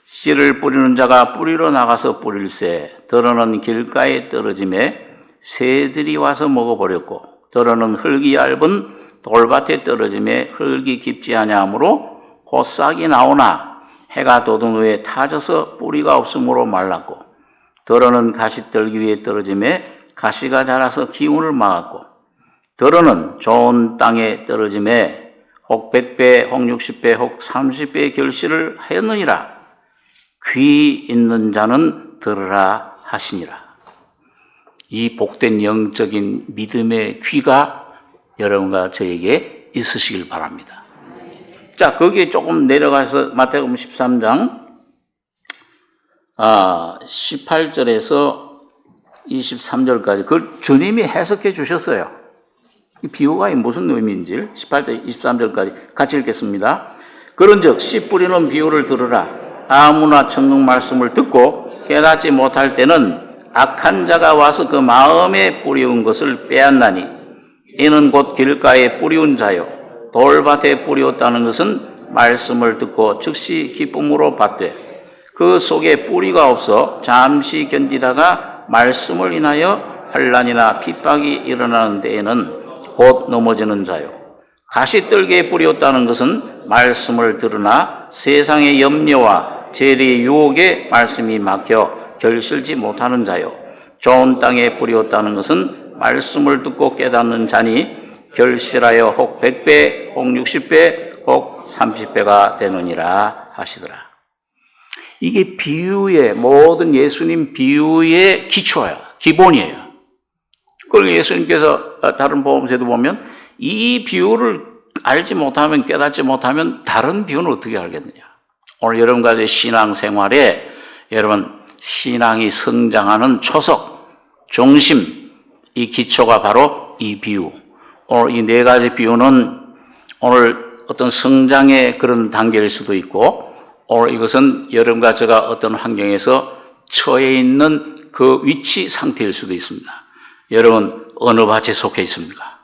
씨를 뿌리는 자가 뿌리러 나가서 뿌릴새 더러는 길가에 떨어짐에 새들이 와서 먹어버렸고 더러는 흙이 얇은 돌밭에 떨어짐에 흙이 깊지 아니하므로 곧 싹이 나오나 해가 돋은 후에 타져서 뿌리가 없으므로 말랐고 더러는 가시떨기 위에 떨어짐에 가시가 자라서 기운을 막았고 더러는 좋은 땅에 떨어짐에 혹 100배, 혹 60배, 혹 30배의 결실을 하였느니라. 귀 있는 자는 들으라 하시니라. 이 복된 영적인 믿음의 귀가 여러분과 저에게 있으시길 바랍니다. 자, 거기에 조금 내려가서 마태복음 13장 18절에서 23절까지 그걸 주님이 해석해 주셨어요. 이 비유가 무슨 의미인지 18절, 23절까지 같이 읽겠습니다. 그런즉 씨 뿌리는 비유를 들으라. 아무나 천국 말씀을 듣고 깨닫지 못할 때는 악한 자가 와서 그 마음에 뿌리운 것을 빼앗나니 이는 곧 길가에 뿌리운 자요 돌밭에 뿌리었다는 것은 말씀을 듣고 즉시 기쁨으로 받되 그 속에 뿌리가 없어 잠시 견디다가 말씀을 인하여 환난이나 핍박이 일어나는 데에는 곧 넘어지는 자요 가시떨기에 뿌리었다는 것은 말씀을 들으나 세상의 염려와 재리의 유혹에 말씀이 막혀 결실지 못하는 자요 좋은 땅에 뿌리었다는 것은 말씀을 듣고 깨닫는 자니 결실하여 혹 100배, 혹 60배, 혹 30배가 되느니라 하시더라. 이게 비유의 모든 예수님 비유의 기초야, 기본이에요. 그리고 예수님께서 다른 복음서에도 보면 이 비유를 알지 못하면 깨닫지 못하면 다른 비유는 어떻게 알겠느냐. 오늘 여러분과의 신앙생활에 여러분 신앙이 성장하는 초석, 중심, 이 기초가 바로 이 비유. 오늘 이 네 가지 비유는 오늘 어떤 성장의 그런 단계일 수도 있고 오늘 이것은 여러분과 제가 어떤 환경에서 처해 있는 그 위치 상태일 수도 있습니다. 여러분 어느 밭에 속해 있습니까?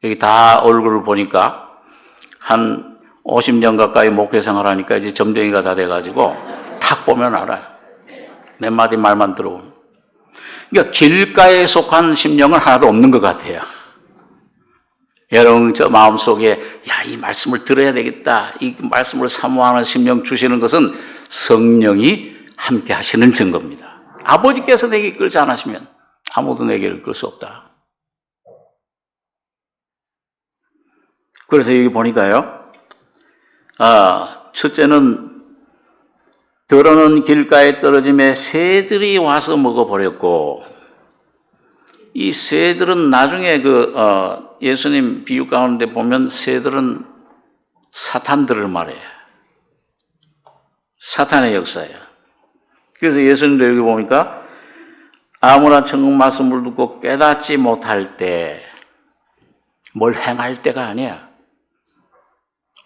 여기 다 얼굴을 보니까 한 50년 가까이 목회 생활하니까 이제 점쟁이가 다 돼가지고 탁 보면 알아요. 몇 마디 말만 들어오면. 그러니까 길가에 속한 심령은 하나도 없는 것 같아요. 여러분 저 마음속에 이 말씀을 들어야 되겠다. 이 말씀을 사모하는 심령 주시는 것은 성령이 함께 하시는 증거입니다. 아버지께서 내게 이끌지 않으시면 아무도 내게 이끌 수 없다. 그래서 여기 보니까요. 첫째는 더러는 길가에 떨어짐에 새들이 와서 먹어버렸고 이 새들은 나중에 예수님 비유 가운데 보면 새들은 사탄들을 말해요. 사탄의 역사예요. 그래서 예수님도 여기 보니까 아무나 천국 말씀을 듣고 깨닫지 못할 때 뭘 행할 때가 아니야.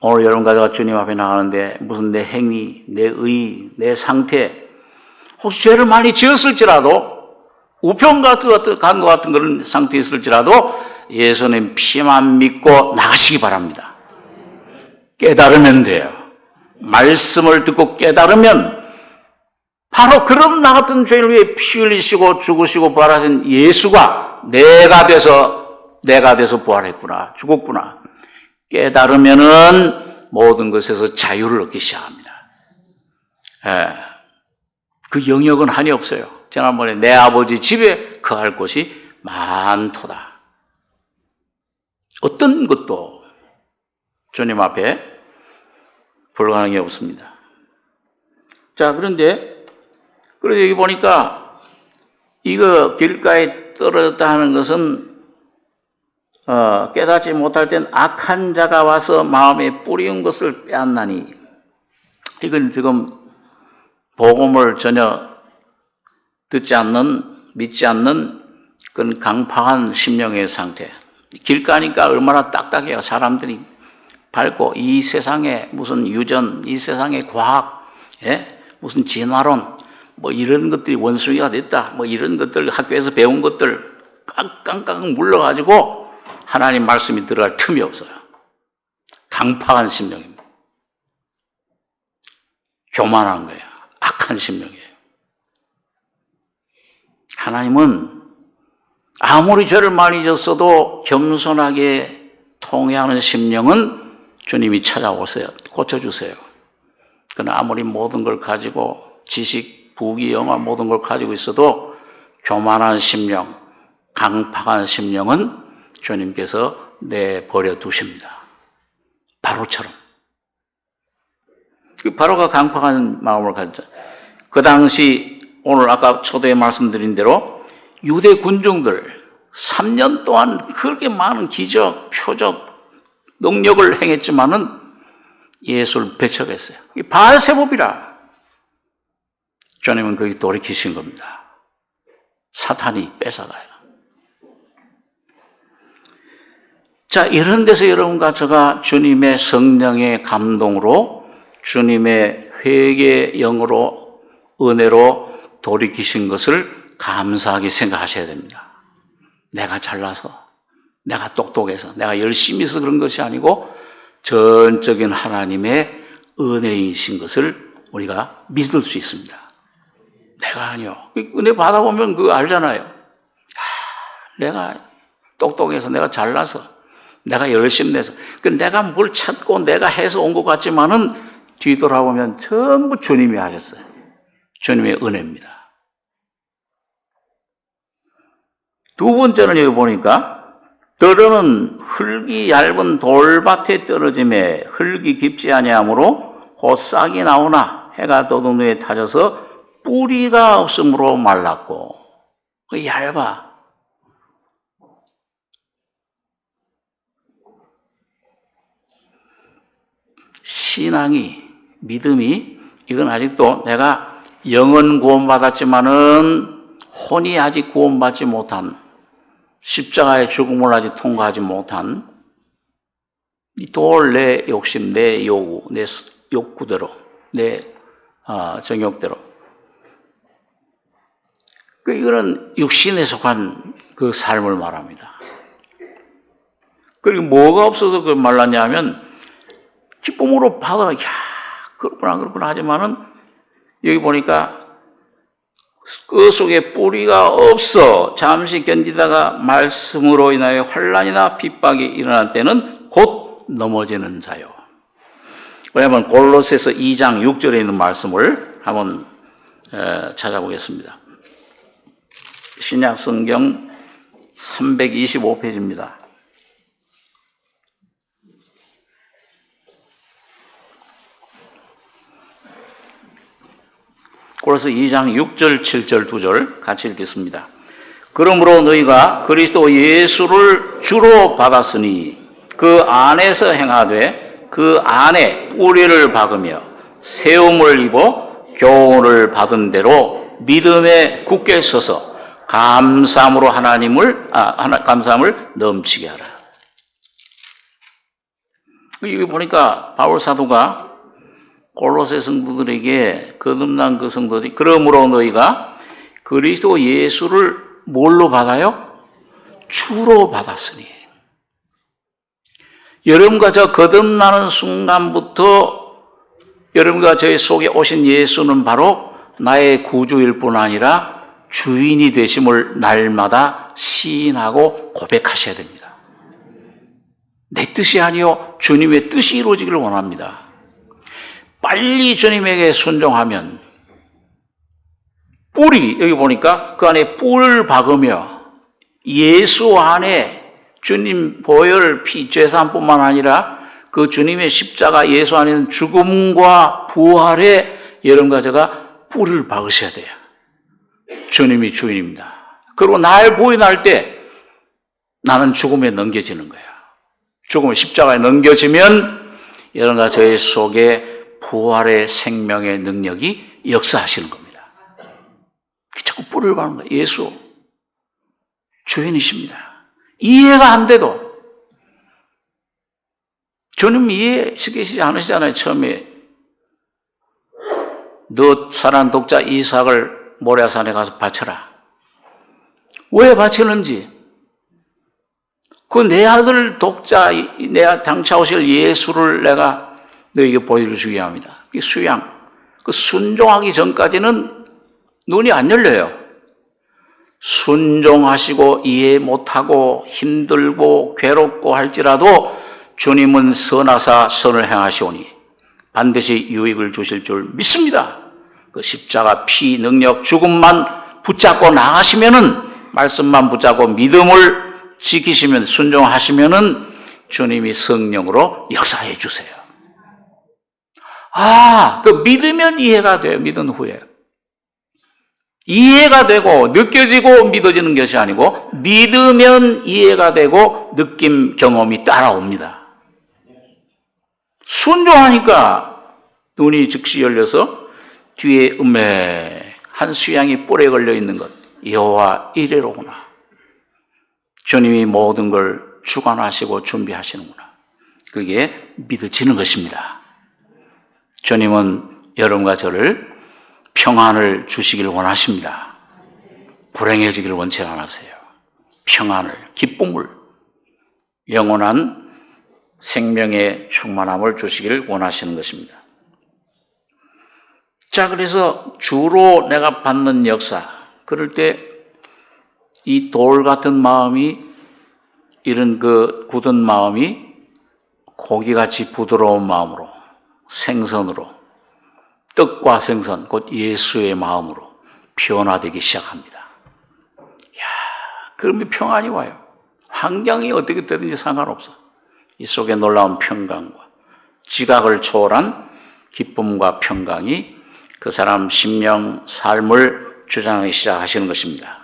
오늘 여러분과 제가 주님 앞에 나가는데 무슨 내 행위, 내 의, 내 상태 혹시 죄를 많이 지었을지라도 우편 같은 것 같은 그런 상태에 있을지라도 예수님 피만 믿고 나가시기 바랍니다. 깨달으면 돼요. 말씀을 듣고 깨달으면 바로 그런 나 같은 죄를 위해 피 흘리시고 죽으시고 부활하신 예수가 내가 돼서 부활했구나, 죽었구나. 깨달으면은 모든 것에서 자유를 얻기 시작합니다. 그 영역은 한이 없어요. 지난번에 내 아버지 집에 거할 곳이 많도다. 어떤 것도 주님 앞에 불가능한 게 없습니다. 자, 그런데 여기 보니까 이거 길가에 떨어졌다 하는 것은 깨닫지 못할 땐 악한 자가 와서 마음에 뿌리운 것을 빼앗나니 이건 지금 복음을 전혀 듣지 않는 믿지 않는 그런 강팍한 심령의 상태. 길가니까 얼마나 딱딱해요. 사람들이 밝고 이 세상에 무슨 유전, 이 세상의 과학, 무슨 진화론 뭐 이런 것들이 원숭이가 됐다. 뭐 이런 것들 학교에서 배운 것들 깡깡깡 물러가지고 하나님 말씀이 들어갈 틈이 없어요. 강팍한 심령입니다. 교만한 거예요. 악한 심령이에요. 하나님은 아무리 죄를 많이 졌어도 겸손하게 통회하는 심령은 주님이 찾아오세요. 고쳐주세요. 그러나 아무리 모든 걸 가지고 지식, 부귀, 영화 모든 걸 가지고 있어도 교만한 심령, 강팍한 심령은 주님께서 내버려 두십니다. 바로처럼. 바로가 강팍한 마음을 가졌죠. 그 당시 오늘 아까 초대에 말씀드린 대로 유대 군중들 3년 동안 그렇게 많은 기적, 표적, 능력을 행했지만은 예수를 배척했어요. 이 바알세봅이라. 주님은 거기 돌이키신 겁니다. 사탄이 뺏어가요. 자, 이런 데서 여러분과 제가 주님의 성령의 감동으로 주님의 회개의 영으로 은혜로 돌이키신 것을 감사하게 생각하셔야 됩니다. 내가 잘나서, 내가 똑똑해서, 내가 열심히 해서 그런 것이 아니고 전적인 하나님의 은혜이신 것을 우리가 믿을 수 있습니다. 내가 아니요. 은혜 받아보면 그거 알잖아요. 내가 똑똑해서, 내가 잘나서, 내가 열심히 내서, 내가 뭘 찾고 내가 해서 온 것 같지만은 뒤돌아보면 전부 주님이 하셨어요. 주님의 은혜입니다. 두 번째는 여기 보니까 들어는 흙이 얇은 돌밭에 떨어짐에 흙이 깊지 아니하므로 곧 싹이 나오나 해가 돋은 후에 타져서 뿌리가 없으므로 말랐고. 얇아. 신앙이, 믿음이, 이건 아직도 내가 영은 구원받았지만은 혼이 아직 구원받지 못한, 십자가의 죽음을 아직 통과하지 못한 이 돌, 내 욕심, 내 요구, 내 욕구대로, 내 정욕대로. 이거는 육신에 속한 그 삶을 말합니다. 그리고 뭐가 없어서 그 말랐냐 하면 기쁨으로 받아, 그렇구나 하지만은 여기 보니까 그 속에 뿌리가 없어 잠시 견디다가 말씀으로 인하여 환난이나 핍박이 일어날 때는 곧 넘어지는 자요. 왜냐하면 골로새서 2장 6절에 있는 말씀을 한번 찾아보겠습니다. 신약 성경 325페이지입니다. 골로새 2장 6절, 7절, 2절 같이 읽겠습니다. 그러므로 너희가 그리스도 예수를 주로 받았으니 그 안에서 행하되 그 안에 뿌리를 박으며 세움을 입어 교훈을 받은 대로 믿음에 굳게 서서 감사함으로 감사함을 넘치게 하라. 여기 보니까 바울 사도가 골로새 성도들에게 거듭난 그 성도들이 그러므로 너희가 그리스도 예수를 뭘로 받아요? 주로 받았으니. 여러분과 저 거듭나는 순간부터 여러분과 저의 속에 오신 예수는 바로 나의 구주일 뿐 아니라 주인이 되심을 날마다 시인하고 고백하셔야 됩니다. 내 뜻이 아니요 주님의 뜻이 이루어지기를 원합니다. 빨리 주님에게 순종하면 뿌리, 여기 보니까 그 안에 뿔을 박으며 예수 안에 주님 보혈 피 죄산뿐만 아니라 그 주님의 십자가 예수 안에는 죽음과 부활에 여러분과 제가 뿔을 박으셔야 돼요. 주님이 주인입니다. 그리고 날 부인할 때 나는 죽음에 넘겨지는 거예요. 죽음의 십자가에 넘겨지면 여러분과 저의 속에 부활의 생명의 능력이 역사하시는 겁니다. 자꾸 뿔을 박는 거예요. 예수 주인이십니다. 이해가 안 돼도 주님 이해시키시지 않으시잖아요. 처음에 너 사랑하는 독자 이삭을 모리아산에 가서 바쳐라. 왜 바치는지 그 내 아들 독자, 내가 장차 오실 예수를 내가 너에게 보여주기 위함이다. 그 수양, 그 순종하기 전까지는 눈이 안 열려요. 순종하시고 이해 못하고 힘들고 괴롭고 할지라도 주님은 선하사 선을 행하시오니 반드시 유익을 주실 줄 믿습니다. 그 십자가 피 능력 죽음만 붙잡고 나가시면은, 말씀만 붙잡고 믿음을 지키시면, 순종하시면은 주님이 성령으로 역사해 주세요. 그 믿으면 이해가 돼요. 믿은 후에. 이해가 되고 느껴지고 믿어지는 것이 아니고 믿으면 이해가 되고 느낌, 경험이 따라옵니다. 순종하니까 눈이 즉시 열려서 뒤에 한 수양이 뿔에 걸려 있는 것, 여호와 이레로구나. 주님이 모든 걸 주관하시고 준비하시는구나. 그게 믿어지는 것입니다. 주님은 여러분과 저를 평안을 주시길 원하십니다. 불행해지기를 원치 않으세요. 평안을, 기쁨을, 영원한 생명의 충만함을 주시기를 원하시는 것입니다. 자, 그래서 주로 내가 받는 역사, 그럴 때 이 돌 같은 마음이, 이런 그 굳은 마음이 고기같이 부드러운 마음으로, 생선으로, 떡과 생선, 곧 예수의 마음으로 변화되기 시작합니다. 그러면 평안이 와요. 환경이 어떻게 되든지 상관없어. 이 속에 놀라운 평강과 지각을 초월한 기쁨과 평강이 그 사람 심령, 삶을 주장하기 시작하시는 것입니다.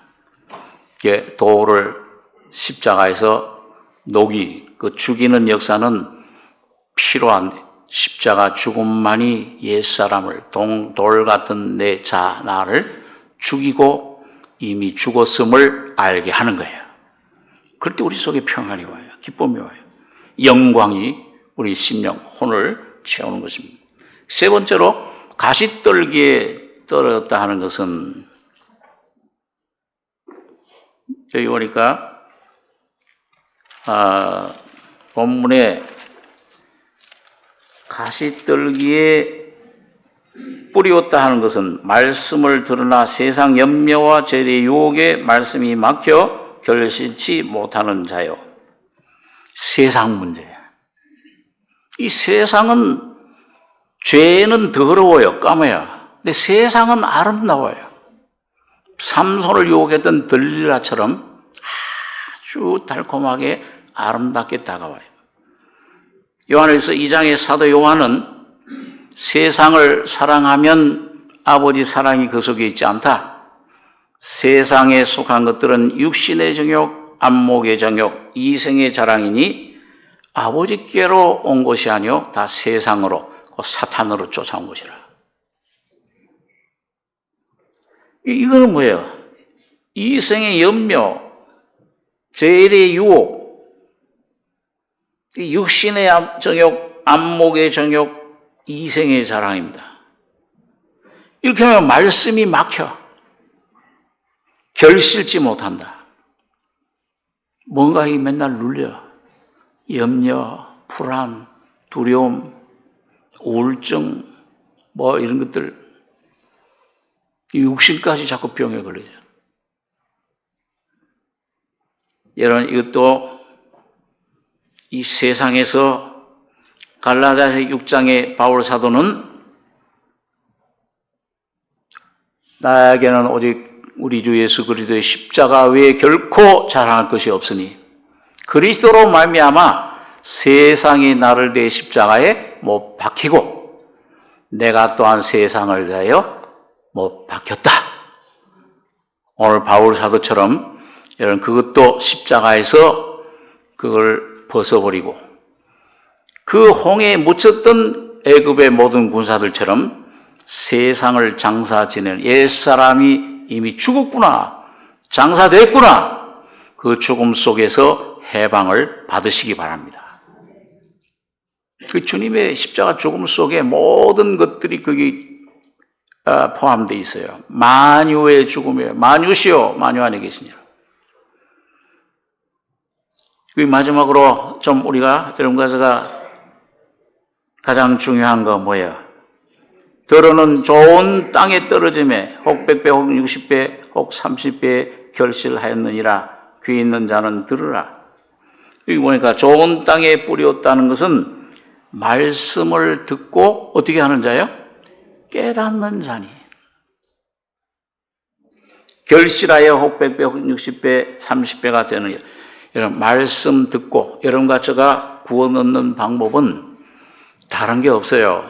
돌을 십자가에서 그 죽이는 역사는 필요한데, 십자가 죽음만이 옛사람을, 돌 같은 내 나를 죽이고 이미 죽었음을 알게 하는 거예요. 그럴 때 우리 속에 평안이 와요. 기쁨이 와요. 영광이 우리 심령, 혼을 채우는 것입니다. 세 번째로, 가시떨기에 떨어졌다 하는 것은, 여기 보니까 본문에 가시떨기에 뿌리었다 하는 것은 말씀을 들으나 세상 염려와 죄의 유혹에 말씀이 막혀 결실치 못하는 자요. 세상 문제예요. 이 세상은, 죄는 더러워요. 까매요. 근데 세상은 아름다워요. 삼손을 유혹했던 들릴라처럼 아주 달콤하게 아름답게 다가와요. 요한일서 2장의 사도 요한은 세상을 사랑하면 아버지 사랑이 그 속에 있지 않다. 세상에 속한 것들은 육신의 정욕, 안목의 정욕, 이생의 자랑이니 아버지께로 온 것이 아니요 다 세상으로, 사탄으로 쫓아온 것이라. 이거는 뭐예요? 이생의 염려, 죄의 유혹, 육신의 정욕, 안목의 정욕, 이생의 자랑입니다. 이렇게 하면 말씀이 막혀. 결실치 못한다. 뭔가 맨날 눌려. 염려, 불안, 두려움, 우울증, 이런 것들. 육신까지 자꾸 병에 걸려요. 여러분, 이것도 이 세상에서, 갈라디아서 6장의 바울 사도는 나에게는 오직 우리 주 예수 그리스도의 십자가 외에 결코 자랑할 것이 없으니 그리스도로 말미암아 세상이 나를 내 십자가에 못 박히고 내가 또한 세상을 대하여 못 박혔다. 오늘 바울 사도처럼 여러분, 그것도 십자가에서 그걸 벗어버리고 그 홍해에 묻혔던 애굽의 모든 군사들처럼 세상을 장사 지내는 옛사람이 이미 죽었구나, 장사됐구나, 그 죽음 속에서 해방을 받으시기 바랍니다. 그 주님의 십자가 죽음 속에 모든 것들이 거기 포함되어 있어요. 만유의 죽음이에요. 만유시오 만유 안에 계시니라. 그 마지막으로 좀 우리가 여러분과 제가 가장 중요한 거 뭐예요? 더러는 좋은 땅에 떨어짐에 혹 100배 혹 60배 혹 30배 결실하였느니라. 귀 있는 자는 들으라. 여기 보니까 좋은 땅에 뿌렸다는 것은 말씀을 듣고 어떻게 하는 자요? 깨닫는 자니. 결실하여 혹 100배 혹 60배 30배가 되느니라. 여러분 말씀 듣고 여러분과 제가 구원 얻는 방법은 다른 게 없어요.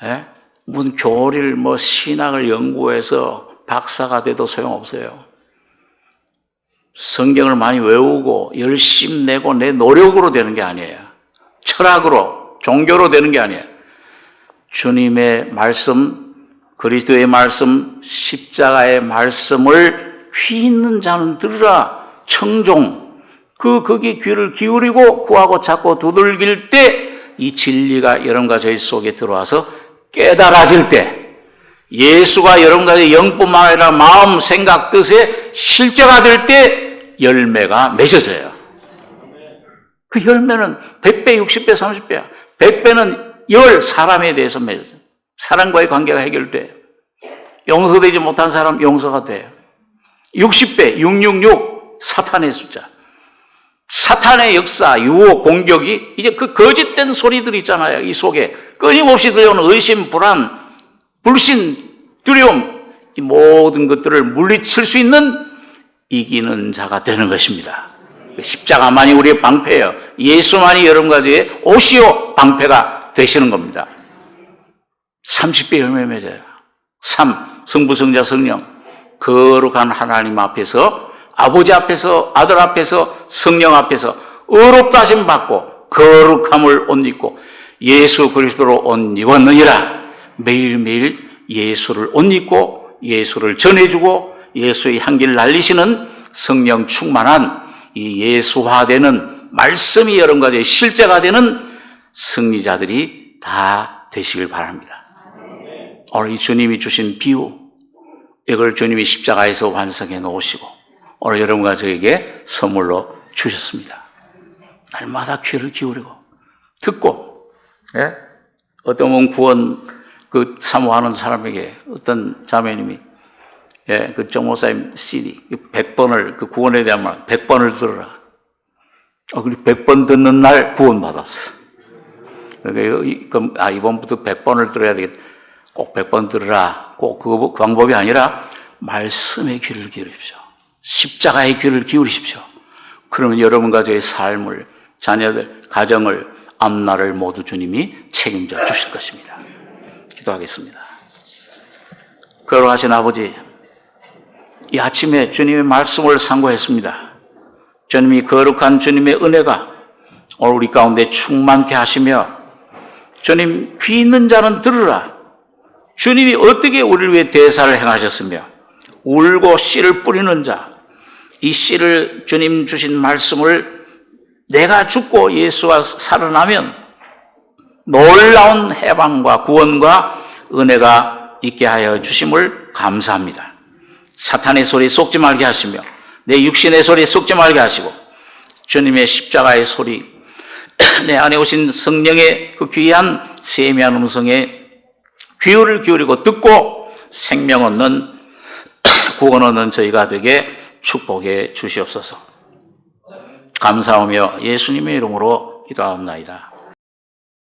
예? 무슨 교리를 신학을 연구해서 박사가 돼도 소용없어요. 성경을 많이 외우고 열심 내고 내 노력으로 되는 게 아니에요. 철학으로, 종교로 되는 게 아니에요. 주님의 말씀, 그리스도의 말씀, 십자가의 말씀을 귀 있는 자는 들으라. 청종. 거기 귀를 기울이고 구하고 찾고 두들길 때 이 진리가 여러분과 저희 속에 들어와서 깨달아질 때 예수가 여러분과 영뿐만 아니라 마음, 생각, 뜻에 실제가 될 때 열매가 맺어져요. 그 열매는 100배, 60배, 30배야. 100배는 사람에 대해서 맺어져요. 사람과의 관계가 해결돼요. 용서되지 못한 사람 용서가 돼요. 60배, 666, 사탄의 숫자. 사탄의 역사, 유혹, 공격이 이제 그 거짓된 소리들이 있잖아요. 이 속에 끊임없이 들려오는 의심, 불안, 불신, 두려움, 이 모든 것들을 물리칠 수 있는 이기는 자가 되는 것입니다. 십자가만이 우리의 방패예요. 예수만이 여러분과 저의 옷이요 방패가 되시는 겁니다. 30배 열매 맺어요. 3. 성부, 성자, 성령. 거룩한 하나님 앞에서, 아버지 앞에서, 아들 앞에서, 성령 앞에서 의롭다 하심 받고 거룩함을 옷 입고 예수 그리스도로 옷 입었느니라. 매일매일 예수를 옷 입고 예수를 전해주고 예수의 향기를 날리시는 성령 충만한 이 예수화되는 말씀이 여러분과 실제가 되는 승리자들이 다 되시길 바랍니다. 오늘 이 주님이 주신 비유, 이걸 주님이 십자가에서 완성해 놓으시고 오늘 여러분과 저에게 선물로 주셨습니다. 날마다 귀를 기울이고 듣고, 예? 어떤 분 구원 사모하는 사람에게 어떤 자매님이 그 정목사님 CD 100번을 그 구원에 대한 말 100번을 들어라. 그리고 100번 듣는 날 구원받았어. 그러니까 이번부터 100번을 들어야 되겠다. 꼭 100번 들으라. 꼭 그 방법이 아니라 말씀의 귀를 기울이십시오. 십자가의 귀를 기울이십시오. 그러면 여러분과 저의 삶을, 자녀들, 가정을, 앞날을 모두 주님이 책임져 주실 것입니다. 기도하겠습니다. 거룩하신 아버지, 이 아침에 주님의 말씀을 상고했습니다. 주님이 거룩한 주님의 은혜가 오늘 우리 가운데 충만케 하시며 주님 귀 있는 자는 들으라. 주님이 어떻게 우리를 위해 대사를 행하셨으며 울고 씨를 뿌리는 자, 이 씨를 주님 주신 말씀을 내가 죽고 예수와 살아나면 놀라운 해방과 구원과 은혜가 있게 하여 주심을 감사합니다. 사탄의 소리에 속지 말게 하시며 내 육신의 소리에 속지 말게 하시고 주님의 십자가의 소리, 내 안에 오신 성령의 그 귀한 세미한 음성에 귀를 기울이고 듣고 생명 얻는 구원 얻는 저희가 되게 축복해 주시옵소서. 감사하며 예수님의 이름으로 기도하옵나이다.